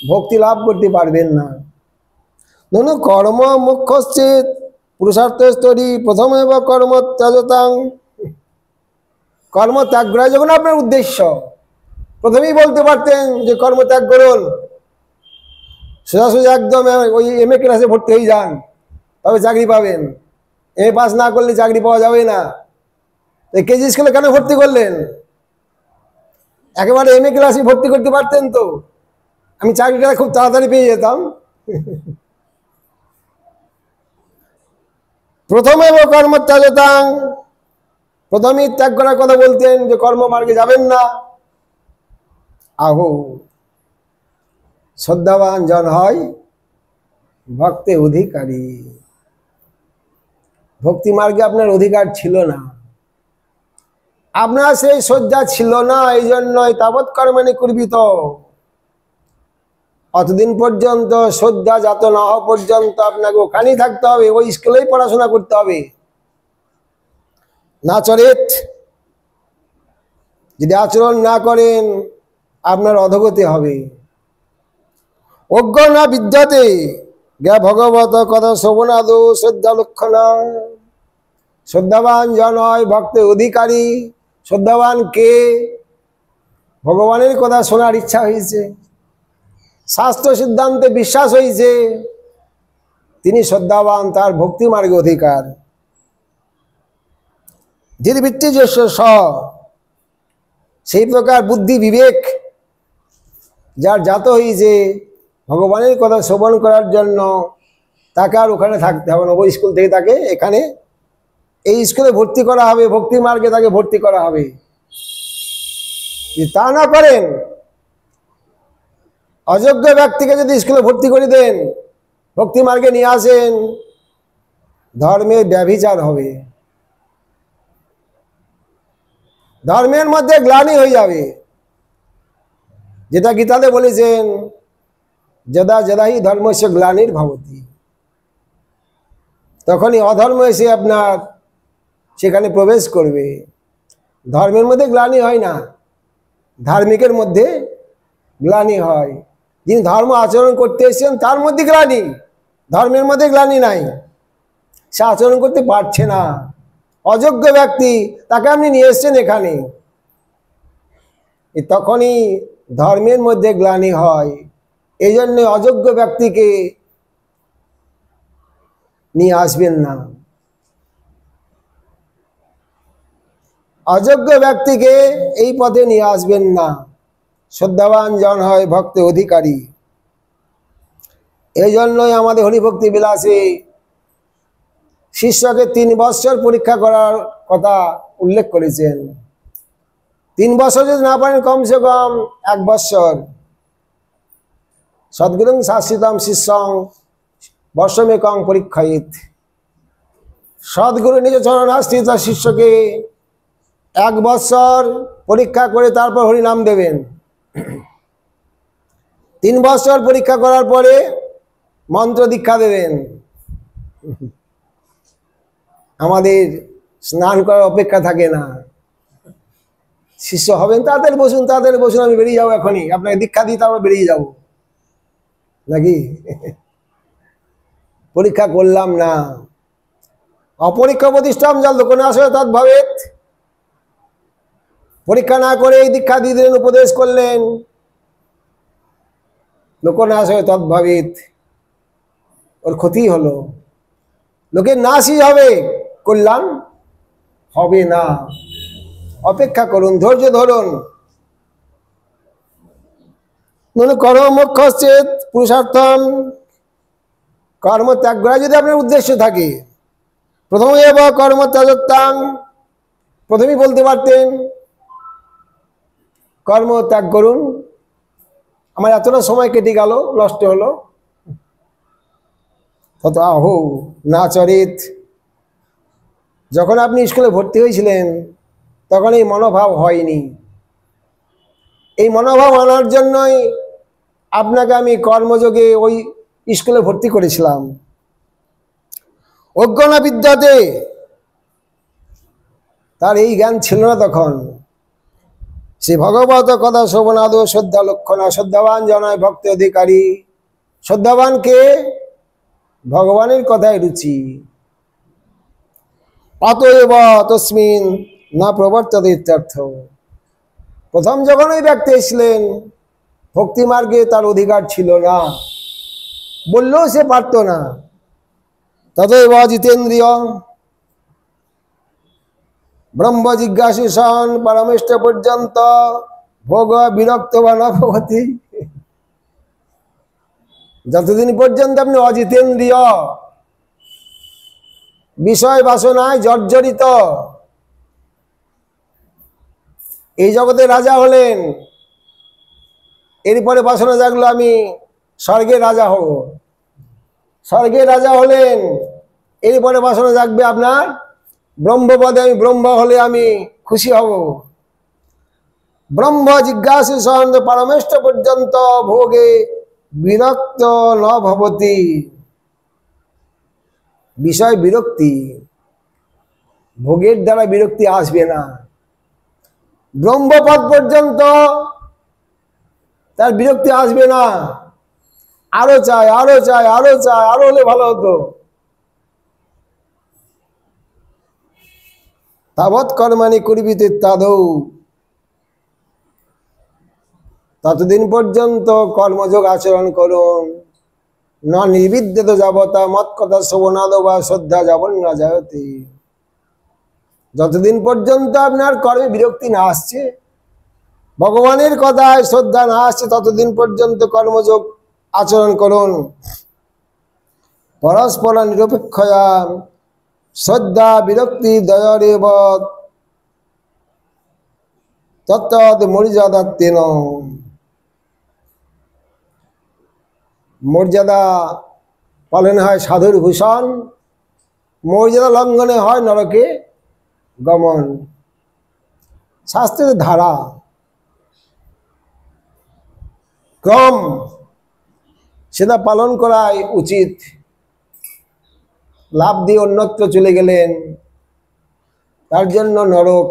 ভক্তি লাভ করতে পারবেন না। ননু কর্ম মুখ্যশ্চেত পুরুষার্থ স্তরী প্রথমেব কর্ম ত্যাজতাং। কর্ম ত্যাগ করা যখন আপনার উদ্দেশ্য, প্রথমেই বলতে পারতেন যে কর্ম ত্যাগ করুন, সোজাসুজি একদম ওই MA ক্লাসে ভর্তি হয়ে যান, তবে চাকরি পাবেন। MA পাস না করলে চাকরি পাওয়া যাবে না। কেজি স্কুলে কেন ভর্তি করলেন? একেবারে MA ক্লাসে ভর্তি করতে পারতেন তো, আমি চাকরিটা খুব তাড়াতাড়ি পেয়ে যেতাম। প্রথমে কর্ম ত্যাজতাং, প্রথমেই ত্যাগ করার কথা বলতেন যে কর্মমার্গে যাবেন না। আহো শ্রদ্ধাবান জন হয় ভক্তে অধিকারী। ভক্তি মার্গে আপনার অধিকার ছিল না, আপনার সেই শ্রদ্ধা ছিল না, এই জন্যই তাবৎ কর্মাণি কুর্বিত, অতদিন পর্যন্ত শ্রদ্ধা জাত না হওয়া পর্যন্ত আপনাকে ওখানেই থাকতে হবে, ওই স্কুলেই পড়াশোনা করতে হবে। না চরিত, যদি আচরণ না করেন আপনার অধোগতি হবে। অজ্ঞ না বিদ্যাতে জ্ঞা ভগবত কথা শ্রবণাদো শ্রদ্ধা লক্ষণা। শ্রদ্ধাবান জন হয় ভক্তে অধিকারী। শ্রদ্ধাবান কে? ভগবানের কথা শোনার ইচ্ছা হয়েছে, শাস্ত্র সিদ্ধান্তে বিশ্বাস হয়েছে, তিনি শ্রদ্ধাবান, তার ভক্তি মার্গে অধিকার। ধীরবৃত্তি যশ স, সেই প্রকার বুদ্ধি বিবেক যার জাত হয়েছে ভগবানের কথা শ্রবণ করার জন্য, তাকে আর ওখানে থাকতে হবে না। ওই স্কুল থেকে তাকে এখানে এই স্কুলে ভর্তি করা হবে, ভক্তি মার্গে তাকে ভর্তি করা হবে। তা না করেন, অযোগ্য ব্যক্তিকে যদি স্কুলে ভর্তি করে দেন, ভক্তি মার্গে নিয়ে আসেন, ধর্মের ব্যভিচার হবে, ধর্মের মধ্যে গ্লানি হয়ে যাবে। যেটা গীতাতে বলেছেন, যদা যদাহি ধর্মস্য গ্লানির ভবতি, তখনই অধর্ম এসে আপনার সেখানে প্রবেশ করবে। ধর্মের মধ্যে গ্লানি হয় না, ধার্মিকের মধ্যে গ্লানি হয়। যিনি ধর্ম আচরণ করতে এসেছেন তার মধ্যে গ্লানি, ধর্মের মধ্যে গ্লানি নাই, সে আচরণ করতে পারছে না। অযোগ্য ব্যক্তি, তাকে আপনি নিয়ে এসছেন এখানে, তখনই ধর্মের মধ্যে গ্লানি হয়। এই জন্য অযোগ্য ব্যক্তিকে নিয়ে আসবেন না, অযোগ্য ব্যক্তিকে এই পথে নিয়ে আসবেন না। শ্রদ্ধাবান জন হয় ভক্তে অধিকারী। এই জন্যই আমাদের হরিভক্তি বিলাসে শিষ্যকে 3 বৎসর পরীক্ষা করার কথা উল্লেখ করেছেন। 3 বছর যদি না পারেন, কমসে কম 1 বৎসর। সদ্গুরুং শাসিতম শিষ্যং বর্ষমেকং পরীক্ষায়িত। সদ্গুরু নিজ চরণাশ্রিত শিষ্যকে 1 বৎসর পরীক্ষা করে তারপর হরিনাম দেবেন। 3 বৎসর পরীক্ষা করার পরে মন্ত্র দীক্ষা দেবেন। আমাদের স্নান করার অপেক্ষা থাকে না, শিষ্য হবেন তাদের বসুন, তাদের বসুন, আমি বেরিয়ে যাবো এখনই, আপনাকে দীক্ষা দিই তারপর বেরিয়ে যাব নাকি? পরীক্ষা করলাম না। অপরীক্ষা প্রতিষ্ঠাম জল দোকানে আসবে তদ্ভাবেত। পরীক্ষা না করে এই দীক্ষা দিয়ে দিলেন, উপদেশ করলেন, লোকনা আসবে তদ্ভাবিত, ওর ক্ষতি হলো, লোকের নাশই হবে, কল্যাণ হবে না। অপেক্ষা করুন, ধৈর্য ধরুন। কর্মমোক্ষশ্চেৎ পুরুষার্থম, কর্ম ত্যাগ করা যদি আপনার উদ্দেশ্য থাকে, প্রথমে এবার কর্ম ত্যাজত্যাং, প্রথমেই বলতে পারতেন কর্ম ত্যাগ করুন, আমার এতটা সময় কেটে গেল, নষ্ট হলো। তত আহো না চরিত। যখন আপনি স্কুলে ভর্তি হয়েছিলেন তখন এই মনোভাব হয়নি। এই মনোভাব আনার জন্যই আপনাকে আমি কর্মযোগে ওই স্কুলে ভর্তি করেছিলাম। অজ্ঞানা বিদ্যাতে তার এই জ্ঞান ছিল না তখন। শ্রী ভগবত কথা শ্রবণাদো শ্রদ্ধা লক্ষণা। শ্রদ্ধাবান জনায় ভক্তি অধিকারী। শ্রদ্ধাবানকে ভগবানের কথায় রুচি, অতএব তস্মিন না প্রবর্ততে ইত্যর্থ। প্রথম যখন ওই ব্যক্তি এসলেন ভক্তি মার্গে তার অধিকার ছিল না, বললেও সে পারত না। ততএব জিতেন্দ্রিয় ব্রহ্ম জিজ্ঞাসু সন পরমেষ্ট পর্যন্ত ভোগ বিরক্ত বা না ভবতি। যতদিন পর্যন্ত আপনি অজিতেন্দ্রিয়, বিষয় বাসনায় জর্জরিত, এই জগতে রাজা হলেন, এরপরে বাসনা জাগলো আমি স্বর্গের রাজা হব, স্বর্গের রাজা হলেন, এরপরে বাসনা জাগবে আপনার ব্রহ্মপদে আমি ব্রহ্ম হলে আমি খুশি হব। ব্রহ্ম জিজ্ঞাসু সন পরমেষ্ট পর্যন্ত ভোগে বিরক্ত ন ভবতি। বিষয় বিরক্তি, ভোগের দ্বারা বিরক্তি আসবে না। ব্রহ্মপদ পর্যন্ত তার বিরক্তি আসবে না, আরো চাই আরো চাই আরো চাই, আরো হলে ভালো হতো। তাবৎ কর্মাণি কুর্বিতে তাদৌ, ততদিন পর্যন্ত কর্মযোগ আচরণ করুন। না নির্বিদ্যেত যাবতা মত কথা শ্রবণাদ বা শ্রদ্ধা যাবন না যায়তে। যতদিন পর্যন্ত আপনার কর্মে বিরক্তি না আসছে, ভগবানের কথায় শ্রদ্ধা না আসছে, ততদিন পর্যন্ত কর্মযোগ আচরণ করুন। পরস্পর নিরপেক্ষয়া শ্রদ্ধা বিরক্তি দয়রেব তত্ত্বৎ মর্যাদাত্বেন। মর্যাদা পালনে হয় সাধুর ভূষণ, মর্যাদা লঙ্ঘনে হয় নরকে গমন। শাস্ত্রের ধারা ক্রম সেটা পালন করাই উচিত। লাভ দিয়ে অন্যত্র চলে গেলেন, তার জন্য নরক।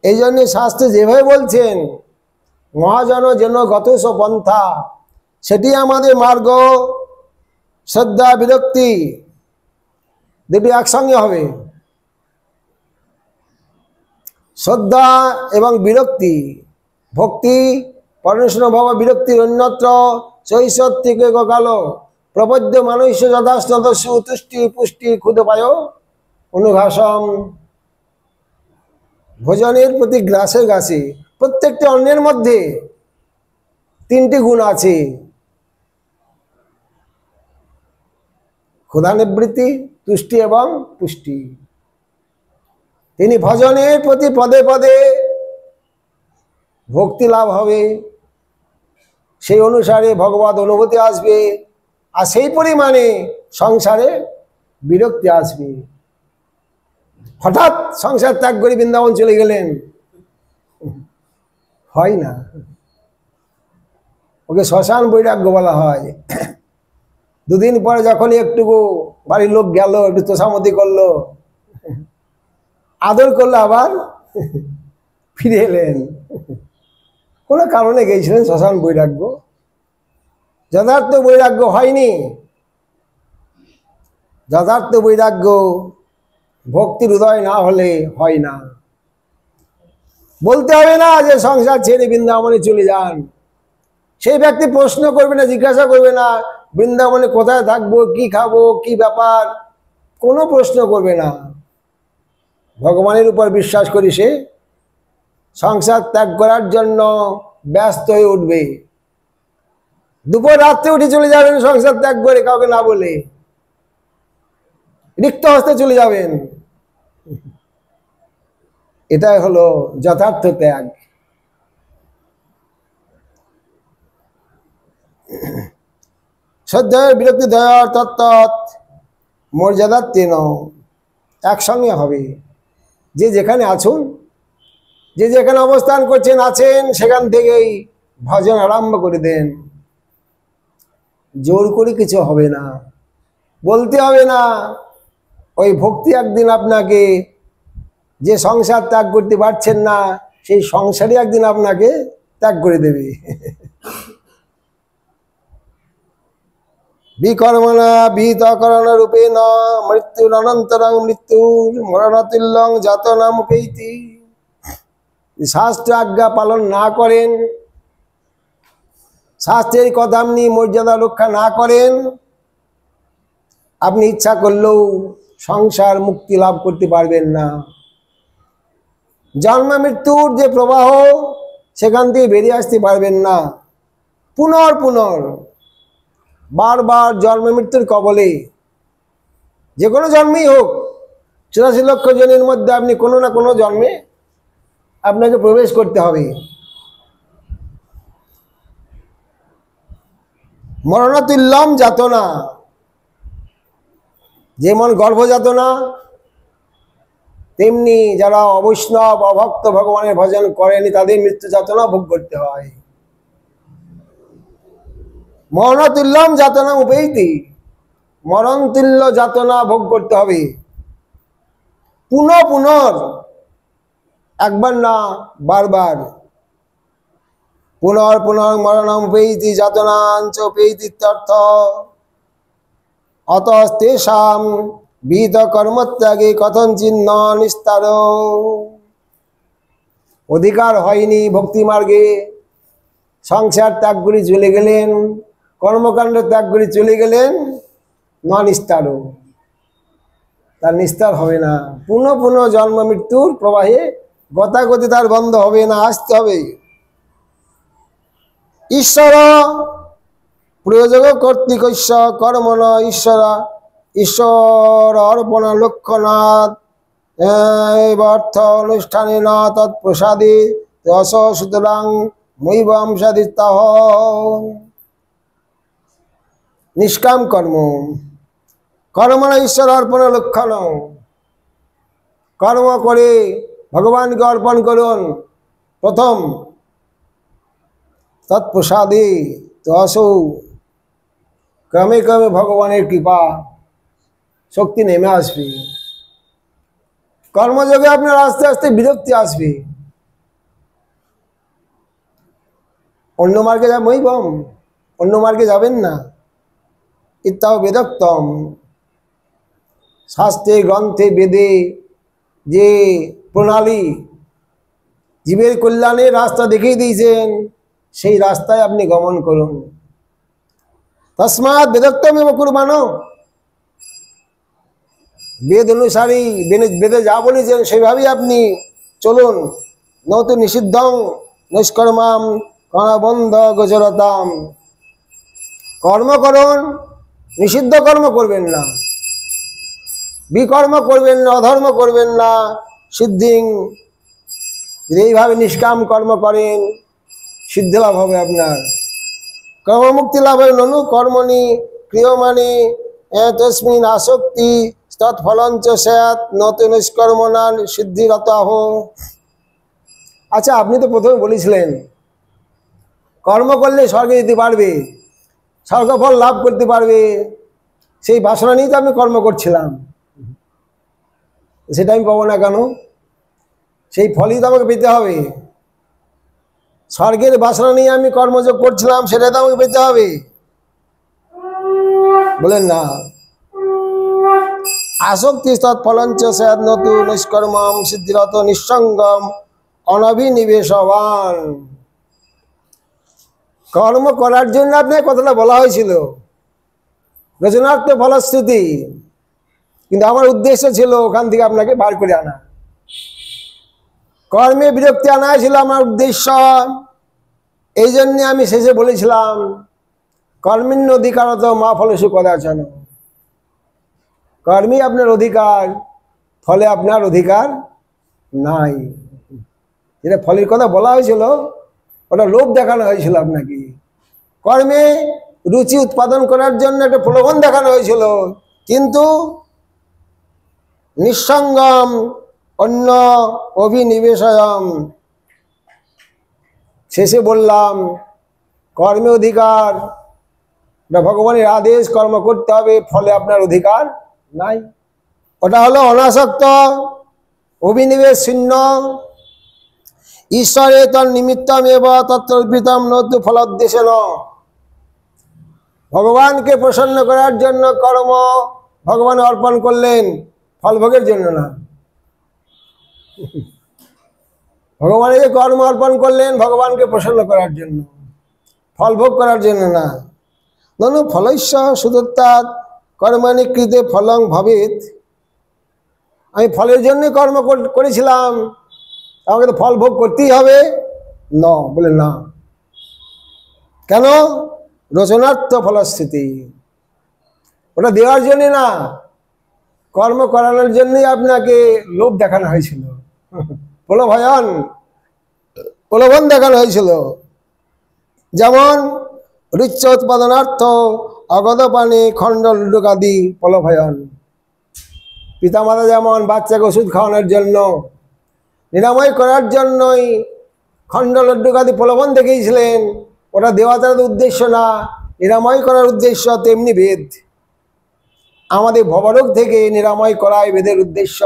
এই জন্য শাস্ত্রে যেভাবে বলছেন মহাজন যেন গতস পন্থা, সেটি আমাদের মার্গ। শ্রদ্ধা বিরক্তি দুটি একসঙ্গে হবে। শ্রদ্ধা এবং বিরক্তি, ভক্তি পরমেশ্বর ভাব বিরক্তির অন্যত্র শৈশব থেকে কালো প্রপদ্য মানুষ যথাস্নত সুতুষ্টি পুষ্টি ক্ষুদপায় অনুঘাসম। ভোজনের প্রতি গ্রাসে গ্রাসে প্রত্যেকটি অন্যের মধ্যে তিনটি গুণ আছে: ক্ষুধা নিবৃত্তি, তুষ্টি এবং পুষ্টি। তিনি ভজনের প্রতি পদে পদে ভক্তি লাভ হবে, সেই অনুসারে ভগবত অনুভূতি আসবে, আর সেই পরিমাণে সংসারে বিরক্তি আসবে। হঠাৎ সংসার ত্যাগ করে বৃন্দাবন চলে গেলেন, হয় না। ওকে শ্মশান বৈরাগ্য বলা হয়। দুদিন পরে যখন একটুকু বাড়ির লোক গেল, একটু তোষামতি করলো, আদর করলো, আবার ফিরে এলেন। কোনো কারণে গেছিলেন শ্মশান বৈরাগ্য, যথার্থ বৈরাগ্য হয়নি। যথার্থ বৈরাগ্য ভক্তির উদয় না হলে হয় না। বলতে হবে না যে সংসার ছেড়ে বৃন্দাবনে চলে যান। সেই ব্যক্তি প্রশ্ন করবে না, জিজ্ঞাসা করবে না বৃন্দাবনে কোথায় থাকবো, কি খাবো, কি ব্যাপার, কোনো প্রশ্ন করবে না। ভগবানের উপর বিশ্বাস করি সে সংসার ত্যাগ করার জন্য ব্যস্ত হয়ে উঠবে। দুপুর রাত্রে উঠে চলে যাবেন সংসার ত্যাগ করে, কাউকে না বলে রিক্ত হস্তে চলে যাবেন। এটাই হলো যথার্থ ত্যাগ। শ্রদ্ধা বিরক্তি দয়ার তত্ত্বৎ মর্যাদাত্বেন, একসঙ্গে হবে। যে যেখানে আছুন, যে যেখানে অবস্থান করছেন আছেন, সেখান থেকেই ভজন আরম্ভ করে দেন। জোর করে কিছু হবে না, বলতে হবে না। ওই ভক্তি একদিন আপনাকে, যে সংসার ত্যাগ করতে পারছেন না, সেই সংসারই একদিন আপনাকে ত্যাগ করে দেবে। বিকর্মণা বিহিতকরণ রূপেণ মৃত্যুর অনন্তরং মৃত্যুর মরণতুল্যং যাতনামুপৈতি। শাস্ত্র আজ্ঞা পালন না করেন, শাস্ত্রের কথা আপনি মর্যাদা রক্ষা না করেন, আপনি ইচ্ছা করলেও সংসার মুক্তি লাভ করতে পারবেন না। জন্ম মৃত্যুর যে প্রবাহ, সেখান থেকে বেরিয়ে আসতে পারবেন না। পুনর বারবার জন্ম মৃত্যুর কবলে, যে কোনো জন্মেই হোক, 84 লক্ষ জনের মধ্যে আপনি কোনো না কোনো জন্মে আপনাকে প্রবেশ করতে হবে। মরণতুল্যম যাতনা, যেমন গর্ভযাতনা, তেমনি যারা অবৈষ্ণব অভক্ত ভগবানের ভজন করেনি তাদের মৃত্যু যাতনা ভোগ করতে হয়। মরণতুল্যম যাতনা উপৈতি, মরণতুল্য যাতনা ভোগ করতে হবে। পুনর, একবার না বারবার। পুনর মরণম উপৈতি যাতনাঞ্চ উপৈতি অর্থ অতস্তেষাম বিহিত কর্মত্যাগে কথঞ্চিন্ন নিস্তার। অধিকার হয়নি ভক্তি মার্গে, সংসার ত্যাগ করে চলে গেলেন, কর্মকাণ্ড ত্যাগ করে চলে গেলেন, নিস্তার, তার নিস্তার হবে না। পুনঃ জন্ম মৃত্যুর প্রবাহে গতাগতি তার বন্ধ হবে না, আসতে হবে। ঈশ্বর প্রয়োজক কর্তৃক কর্মণ ঈশ্বর অর্পণ লক্ষণাৎ অর্থ অনুষ্ঠানে না তৎপ্রসাদে রস সুতরাং মৈবম সাধিতাহ। নিষ্কাম কর্ম, কর্মণ ঈশ্বর অর্পণ লক্ষণ, কর্ম করে ভগবানকে অর্পণ করুন প্রথম, তৎপ্রসাদে রসৌ, ক্রমে ভগবানের কৃপা শক্তি নেমে আসবে। কর্মযোগে আপনার আস্তে আস্তে বিরক্তি আসবে। অন্য মার্গে মৈবম, অন্য মার্গে যাবেন না। ইত্যাও বেদোক্তম, শাস্ত্রে গ্রন্থে বেদে যে প্রণালী জীবের কল্যাণের রাস্তা দেখিয়ে দিয়েছেন, সেই রাস্তায় আপনি গমন করুন। তস্মাৎ বেদোক্তম এব কুর্বাণ, বেদ অনুসারী বেদে যা বলেছেন সেভাবেই আপনি চলুন। নতু নিষিদ্ধং নিষ্কর্মাম কর্ণবন্ধ গোচরতাম, কর্ম করুন, নিষিদ্ধ কর্ম করবেন না, বিকর্ম করবেন না, অধর্ম করবেন না। সিদ্ধিং, যদি এইভাবে নিষ্কাম কর্ম করেন সিদ্ধি লাভ হবে আপনার, কর্মমুক্তি লাভ হবে। ননু কর্মণি ক্রিয়মাণি তস্মিন আসক্তি তৎফলঞ্চ স্যাৎ নতুন নিষ্কর্মণান সিদ্ধিরত আহ। আচ্ছা, আপনি তো প্রথমে বলেছিলেন কর্ম করলে স্বর্গে যেতে পারবে, স্বর্গফল লাভ করতে পারবে। সেই বাসনা নিয়ে তো আমি কর্ম করছিলাম, সেটা আমি পাবো না কেন? সেই ফলই তো আমাকে পেতে হবে। স্বর্গের বাসনা নিয়ে আমি কর্মযোগ করছিলাম, সেটা তো আমাকে পেতে হবে। বলেন না, আসক্তি তৎফলঞ্চ স্যাৎ নতুন নিষ্কর্মম সিদ্ধিরত নিঃসঙ্গম অনভিনিবেশবান। কর্ম করার জন্য আপনার কথাটা বলা হয়েছিল, রচনার্থ ফলশ্রুতি, কিন্তু আমার উদ্দেশ্য ছিল ওখান থেকে আপনাকে বার করে আনা। কর্মে বিরক্তি আনা ছিল আমার উদ্দেশ্য। এই জন্যে আমি শেষে বলেছিলাম কর্মিণ্য অধিকারত মা ফলেষু কদাচন, কর্মই আপনার অধিকার, ফলে আপনার অধিকার নাই। যেটা ফলের কথা বলা হয়েছিল ওটা লোভ দেখানো হয়েছিল আপনাকে। কর্মে রুচি উৎপাদন করার জন্য একটা প্রলোভন দেখানো হয়েছিল, কিন্তু নিঃসঙ্গম অন্য অভিনিবেশয়ম, শেষে বললাম কর্মে অধিকার, ভগবানের আদেশ, কর্ম করতে হবে, ফলে আপনার অধিকার নাই। ওটা হলো অনাসক্ত, অভিনিবেশ শূন্য। ঈশ্বরে তন্নিমিত্তম এব তত্ত্বর্পিতম নতু ফলোদ্দেশেন। ভগবানকে প্রসন্ন করার জন্য কর্ম ভগবান অর্পণ করলেন, ফল ভোগের জন্য না। ভগবানকে কর্ম অর্পণ করলেন ভগবানকে প্রসন্ন করার জন্য, ফল ভোগ করার জন্য না। ননু ফলস্য সুদত্তাৎ কর্মাণি কৃতে ফলং ভবেৎ। আমি ফলের জন্যই কর্ম করেছিলাম, আমাকে তো ফল ভোগ করতেই হবে ন, বলে না। কেন? রচনার্থ ফলশ্রুতি, ওটা দেওয়ার জন্যে না, কর্ম করানোর জন্যই আপনাকে লোভ দেখানো হয়েছিল, প্রলোভন দেখানো হয়েছিল। যেমন ঋচ্ছ উৎপাদনার্থ অগত পানি খণ্ড লুডুকাদি প্রলোভয়ন। পিতামাতা যেমন বাচ্চাকে ওষুধ খাওয়ানোর জন্য, নিরাময় করার জন্যই খণ্ড লড্ডুকাদি প্রলোভন দেখিয়েছিলেন, ওটা দেবতার উদ্দেশ্য না, নিরাময় করার উদ্দেশ্য। তেমনি বেদ আমাদের ভবরোগ থেকে নিরাময় করাই বেদের উদ্দেশ্য,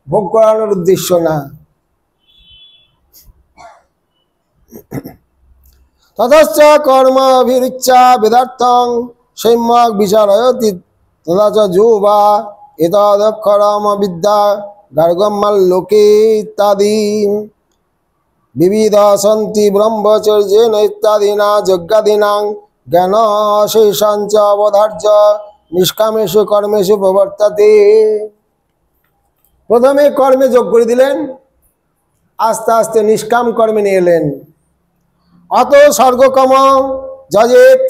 ভোগ করানোর উদ্দেশ্য না। ততশ্চ কর্ম অভিরুচ্ছা বেদার্থং সম্যক বিচারয়তি তথা চ যুবা এতদক্ষরম বিদ্যা গার্গম্যাল্লোকে ইত্যাদি বিবিধ সন্তি ব্রহ্মচর্যেন ইত্যাদিনা যজ্ঞাদীনাং জ্ঞান শেষাঞ্চ অবধার্য নিষ্কামেষু কর্মেষু প্রবর্ততে। প্রথমে কর্মে যোগ করে দিলেন, আস্তে আস্তে নিষ্কাম কর্মে নিয়ে এলেন। অত স্বর্গকম যজেত,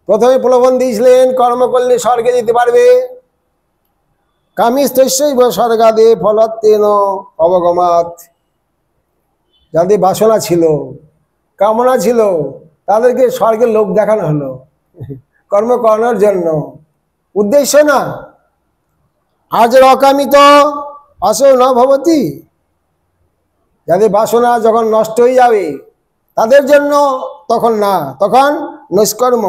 প্রথমে প্রলোভন দিয়েছিলেন কর্ম করলে স্বর্গে যেতে পারবে। কামিস্তস্যৈব স্বর্গাদে ফলত্বেন অবগমাৎ। যাদের বাসনা ছিল, কামনা ছিল, তাদেরকে স্বর্গের লোক দেখানো হলো, কর্ম করানোর জন্য, উদ্দেশ্য না। আজ অকামিত আসো ন ভবতি, যাদের বাসনা যখন নষ্ট হয়ে যাবে তাদের জন্য তখন না, তখন নিষ্কর্ম,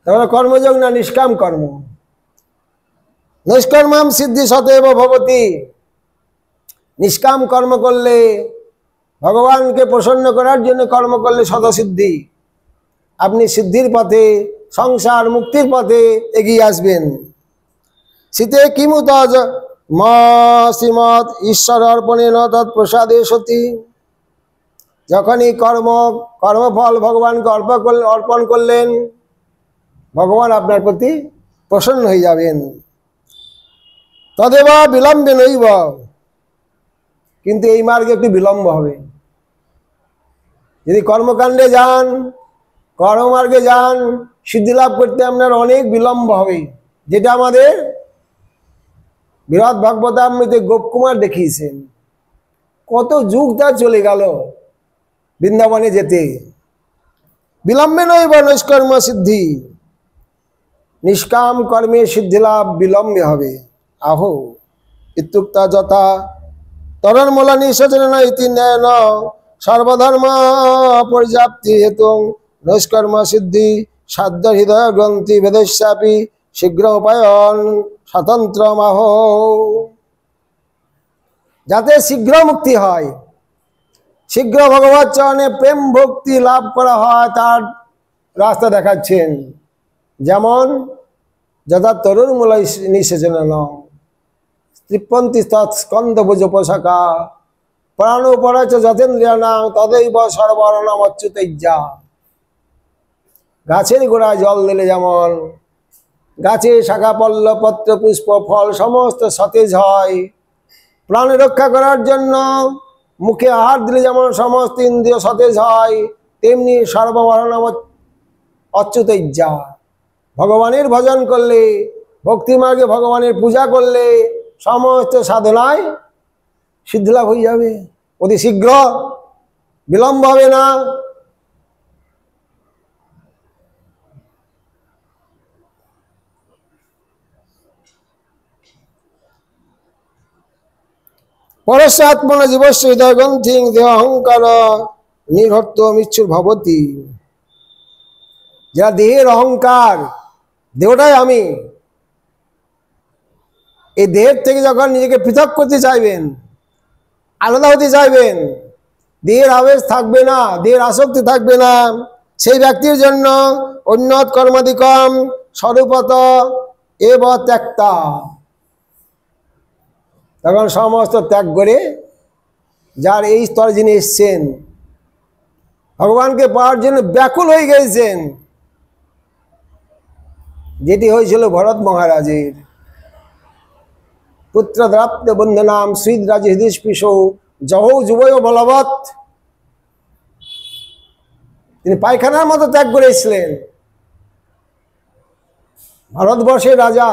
তখন কর্মযোগ না, নিষ্কাম কর্ম। নিষ্কর্মাম সিদ্ধি সতৈব ভবতি। নিষ্কাম কর্ম করলে, ভগবানকে প্রসন্ন করার জন্য কর্ম করলে শতসিদ্ধি, আপনি সিদ্ধির পথে, সংসার মুক্তির পথে এগিয়ে আসবেন। শীতে কিমুত শ্রীমৎ ঈশ্বর অর্পণেন তৎপ্রসাদে সতী। যখনই কর্মফল ভগবানকে অর্পণ করলেন, ভগবান আপনার প্রতি প্রসন্ন হয়ে যাবেন। তদেবা বিলম্বে নৈব, কিন্তু এই মার্গে একটু বিলম্ব হবে। যদি কর্মকাণ্ডে যান, কর্মমার্গে যান, সিদ্ধি লাভ করতে আপনার অনেক বিলম্ব হবে। যেটা আমাদের বৃহৎ ভাগবতামৃতে গোপকুমার দেখিয়েছেন, কত যুগ তার চলে গেল বৃন্দাবনে যেতে। বিলম্বে নৈব নৈষ্কর্ম সিদ্ধি, নিষ্কাম কর্মে সিদ্ধি লাভ বিলম্বে হবে। আহো ইত্যুক্তা যথা তরন্মূল নিঃসচন ইতি ন্যায়ন সর্বধর্ম পর্যাপ্তি হেতু নৈষ্কর্ম সিদ্ধি সাধ্য হৃদয় গ্রন্থি ভেদস্যাপি শীঘ্র উপায়ন স্বতন্ত্র মাহ। যাতে শীঘ্র মুক্তি হয়, শীঘ্র ভগবৎ চরণে প্রেম ভক্তি লাভ করা হয়, তার রাস্তা দেখাচ্ছেন। যেমন যথা তরুণ মূল নিঃসেচন তৃপ্পন্তি স্কন্ধ ভুজ পোষাকা প্রাণোপরাচ যতেন্দ্রিয়ানাং তदैব সর্বর্ণম অচ্যুতৈজ্জা। গাছের গোড়ায় জল দিলে যেমন গাছে শাখা পল্ল পত্র পুষ্প ফল সমস্ত সতেজ হয়, প্রাণ রক্ষা করার জন্য মুখে আহার দিলে যেমন সমস্ত ইন্দ্রিয় সতেজ হয়, তেমনি সর্ববর্ণম অচ্যুতৈজ্জা। ভগবানের ভজন করলে, ভক্তিমার্গে ভগবানের পূজা করলে সমস্ত সাধনায় সিদ্ধিলাভ হয়ে যাবে, অতি শীঘ্র, বিলম্ব হবে না। পরস্য আত্মন জীবস্য হৃদয় গ্রন্থি দেহ অহংকার নির্হত্ত মিচ্ছুর ভবতি। যারা দেহের অহংকার, দেহটাই আমি, এই দেহের থেকে যখন নিজেকে পৃথক করতে চাইবেন, আলাদা হতে চাইবেন, দেহের আবেশ থাকবে না, দেহের আসক্তি থাকবে না, সেই ব্যক্তির জন্য উন্নত কর্মাদিকম স্বরূপত এব ত্যক্তা। তখন সমস্ত ত্যাগ করে যার এই স্তরে যিনি এসছেন, ভগবানকে পাওয়ার জন্য ব্যাকুল হয়ে গেছেন, যেটি হয়েছিল ভরত মহারাজের। পুত্র দ্রাপ্ত বন্ধনাম শ্রীদ রাজ হৃদয় স্পৃশ জহৌ যুবয় বলবৎ। তিনি পায়খানার মতো ত্যাগ করেছিলেন। ভারতবর্ষের রাজা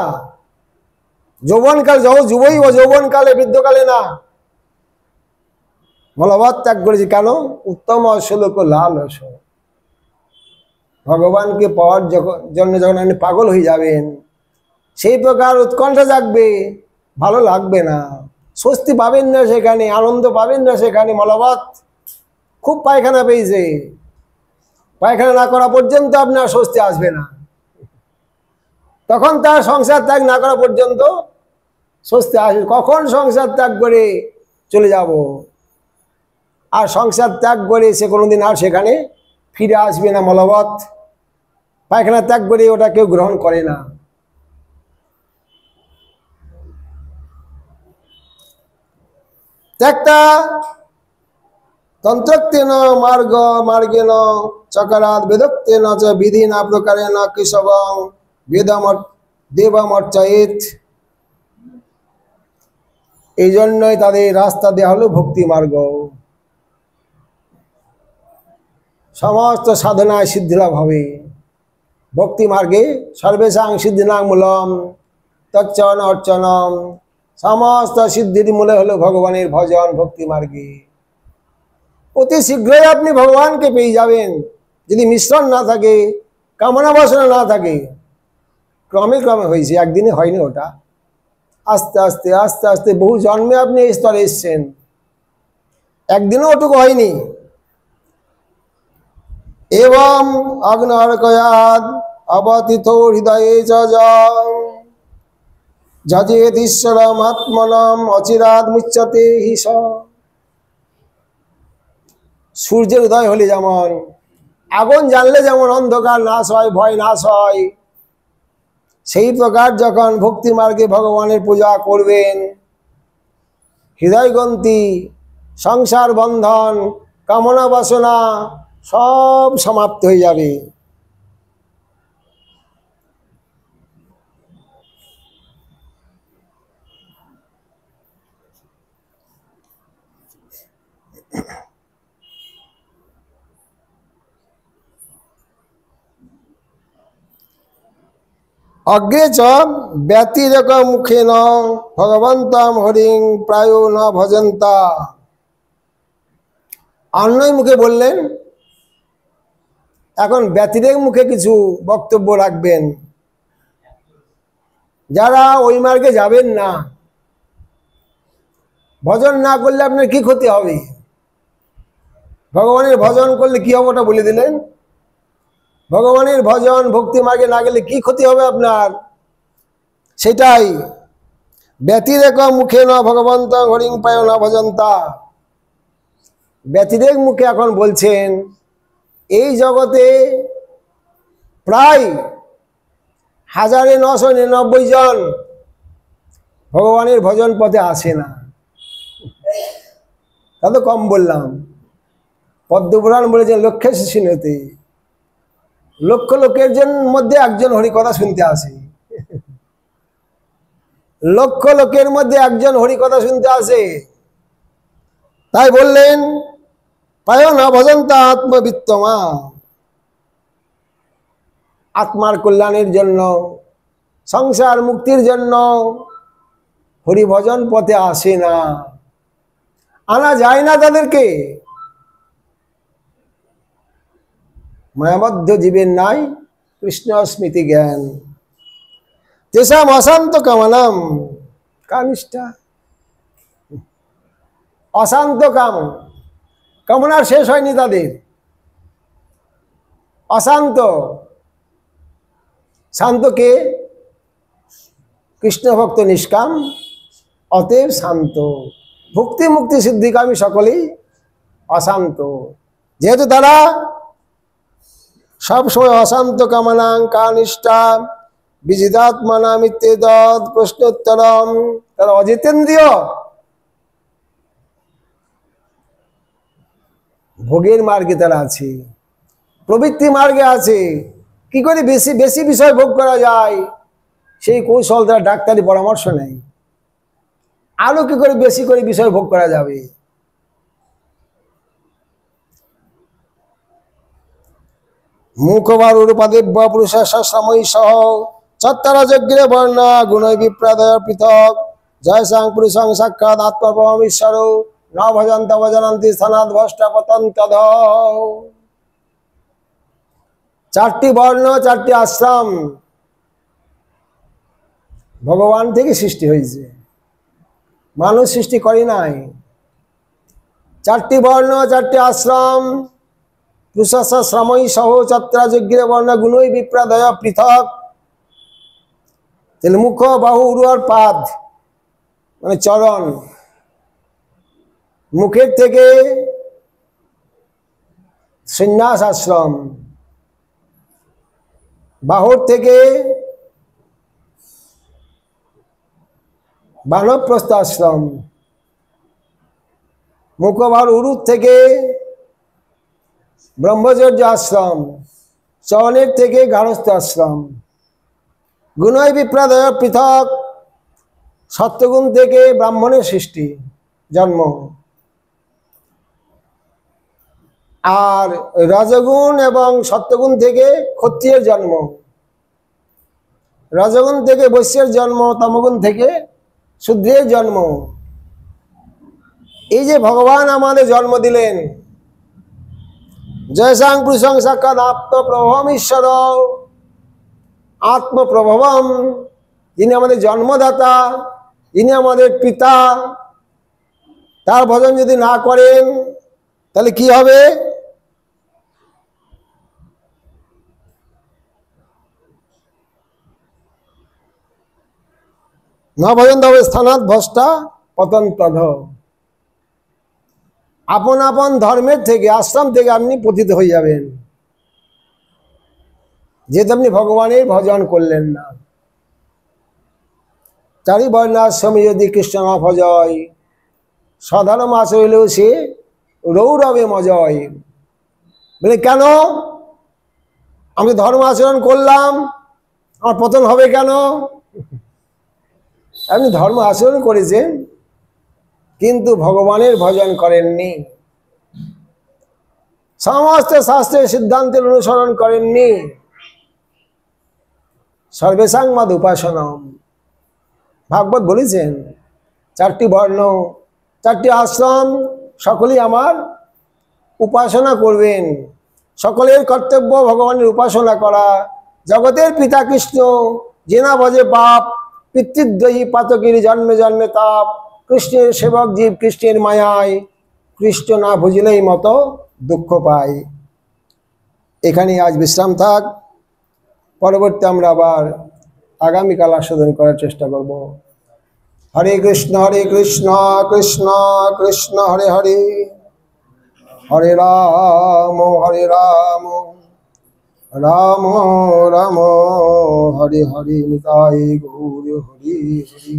যৌবনকাল, জহৌ যুবই ও যৌবনকালে, বৃদ্ধকালে না, বলবৎ ত্যাগ করেছে। কেন? উত্তম অশ্লোক লালস। ভগবানকে পাওয়ার জন্য যখন আপনি পাগল হয়ে যাবেন, সেই প্রকার উৎকণ্ঠা জাগবে, ভালো লাগবে না, স্বস্তি পাবেন না সেখানে, আনন্দ পাবেন না সেখানে। মলবৎ, খুব পায়খানা পেয়েছে, পায়খানা না করা পর্যন্ত আপনার স্বস্তি আসবে না। তখন তার সংসার ত্যাগ না করা পর্যন্ত স্বস্তি আসবে। কখন সংসার ত্যাগ করে চলে যাব, আর সংসার ত্যাগ করে সে কোনোদিন আর সেখানে ফিরে আসবে না। মলবৎ, পায়খানা ত্যাগ করে ওটা কেউ গ্রহণ করে না। ত্যাগটা তন্ত্রত্বেন মার্গ মার্গেন চকারাৎ বেদোক্তেন চ বিধিনা প্রকারেণ কেশবং দেবমর্চয়েৎ। এই জন্যই তাদের রাস্তা দেওয়া হলো ভক্তি মার্গ। সমস্ত সাধনায় সিদ্ধিলাভ হবে ভক্তি মার্গে। সর্বেশাং সিদ্ধিনাং মূলম তচ্চন অর্চনম। সমস্ত সিদ্ধির মূলে হলো ভগবানের ভজন ভক্তি মার্গে। অতি শীঘ্রই আপনি ভগবানকে পেয়ে যাবেন, যদি মিশ্রণ না থাকে, কামনা বাসনা না থাকে। ক্রমে ক্রমে হয়েছে, একদিনে হয়নি ওটা। আস্তে আস্তে আস্তে আস্তে বহু জন্মে আপনি এই স্তরে এসছেন, একদিনও ওটুকু হয়নি। এবং অগ্নর্কয়াদ অবতীত হৃদয়ে যজেত ঈশ্বরম আত্মনম অচিরাদ মুচ্যতে হি স। সূর্যের উদয় হলে যেমন, আগুন জ্বাললে যেমন অন্ধকার নাশ হয়, ভয় নাশ হয়, সেই প্রকার যখন ভক্তি মার্গে ভগবানের পূজা করবেন, হৃদয়গ্রন্থি, সংসার বন্ধন, কামনা বাসনা সব সমাপ্ত হয়ে যাবে। অগ্রে চ ব্যতিরেক মুখেন ভগবন্তম হরিং প্রায় ন ভজন্তা। অন্যই মুখে বললেন, এখন ব্যতিরেক মুখে কিছু বক্তব্য রাখবেন। যারা ওই মার্গে যাবেন না, ভজন না করলে আপনার কি ক্ষতি হবে, ভগবানের ভজন করলে কি হবে ওটা বলে দিলেন। ভগবানের ভজন ভক্তি মার্গে না গেলে কি ক্ষতি হবে আপনার, সেটাই। ব্যতিরেক মুখে ন ভগবন্ত হরিং পায় না ভজন্তা। ব্যতিরেক মুখে এখন বলছেন, এই জগতে প্রায় 1999 জন ভগবানের ভজন পথে আসে না। তা তো কম বললাম। পদ্মপুরাণ বলেছেন লক্ষ্যে শিশুনতে, লক্ষ লোকের মধ্যে একজন হরিকথা শুনতে আসে। লক্ষ লোকের মধ্যে একজন হরিকথা শুনতে আসে। তাই বললেন পায় না ভজন্তা আত্মবিত্তমা। আত্মার কল্যাণের জন্য, সংসার মুক্তির জন্য হরিভজন পথে আসে না, আনা যায় না তাদেরকে। মায়াবদ্ধ জীবের নাই কৃষ্ণ স্মৃতি জ্ঞান। তেসাম অশান্ত কামনাম কানিষ্ঠা। অশান্ত কামনার শেষ হয়নি তাদের। অশান্ত, শান্তকে কৃষ্ণ ভক্ত নিষ্কাম, অতএব শান্ত। ভক্তি মুক্তি সিদ্ধিকামী সকলেই অশান্ত, যেহেতু তারা सब समय अशांत कामना कानिष्ठा विजितात्मना मित्येतद् प्रश्नोत्तरम। তারা অজিতেন্দ্রিয়, ভোগের মার্গে তারা আছে, প্রবৃত্তি মার্গে আছে। কি করে বেশি বেশি বিষয় ভোগ করা যায় সেই কৌশল তারা ডাক্তারি পরামর্শ নেয়। আরো কি করে বেশি করে বিষয় ভোগ করা যাবে। মুখবার রূপাদেব্য পুরুষাশ্রময়ী সহ চত্বরযজ্ঞে বর্ণ গুণৈ বিপ্রাদয় পৃথক জয়সাং পুরুষং সাক্ষাৎ আত্মপরমেশ্বর ন ভজন্ত ভজনন্তি স্থানাৎ ভ্রষ্ট পতন্তধ। চারটি বর্ণ, চারটি আশ্রম ভগবান থেকে সৃষ্টি হয়েছে, মানুষ সৃষ্টি করে নাই। চারটি বর্ণ, চারটি আশ্রম পুরুষাশ্রময়ী সহ চত্বরযজ্ঞে বর্ণ গুণৈ বিপ্রাদয় পৃথক। তাহলে মুখ, বাহু, উরু আর পাদ মানে চরণ। মুখের থেকে সন্ন্যাস আশ্রম, বাহুর থেকে বানপ্রস্থ আশ্রম, মুখবার উরুর থেকে ব্রহ্মচর্য আশ্রম, চরণের থেকে গার্হস্থ্য আশ্রম। গুণৈ বিপ্রাদয় পৃথক, সত্যগুণ থেকে ব্রাহ্মণের সৃষ্টি জন্ম, আর রজগুণ এবং সত্যগুণ থেকে ক্ষত্রিয়ের জন্ম, রজগুণ থেকে বৈশ্যের জন্ম, তমগুণ থেকে শূদ্রের জন্ম। এই যে ভগবান আমাদের জন্ম দিলেন, জয়সাং পুরুষং সাক্ষাৎ আত্মপ্রভম ঈশ্বর, আত্মপ্রভবম, যিনি আমাদের জন্মদাতা, যিনি আমাদের পিতা, তার ভজন যদি না করেন তাহলে কি হবে? না ভজন তবে স্থানাৎ ভ্রষ্টা পতন্তধ। আপন আপন ধর্মের থেকে, আশ্রম থেকে আপনি পতিত হয়ে যাবেন, যেহেতু আপনি ভগবানের ভজন করলেন না। চারি বর্ণাশ্রমে যদি কৃষ্ণ না ভজয়, সাধারণ মাস হইলেও সে রৌরবে মজয়। বলে কেন? আমি ধর্ম আচরণ করলাম, আমার পতন হবে কেন? আপনি ধর্ম আচরণ করেছেন কিন্তু ভগবানের ভজন করেননি, সমস্ত শাস্ত্রের সিদ্ধান্তের অনুসরণ করেননি। সর্বেষাং মদ উপাসনম, ভাগবত বলেছেন চারটি বর্ণ, চারটি আশ্রম, সকলেই আমার উপাসনা করবেন। সকলের কর্তব্য ভগবানের উপাসনা করা। জগতের পিতা কৃষ্ণ, যে না ভজে পাপ, পিতৃদ্রোহী পাতকের জন্মে জন্মে তাপ। কৃষ্ণের সেবক জীব কৃষ্ণের মায়ায়, কৃষ্ণ না বুঝলেই মতো দুঃখ পায়। এখানে আজ বিশ্রাম থাক, পরবর্তী আমরা আবার আগামীকাল আস্বাদন করার চেষ্টা করব। হরে কৃষ্ণ কৃষ্ণ কৃষ্ণ হরে হরে, হরে রাম রাম রাম হরে হরে, নিতাই গৌর হরি হরি।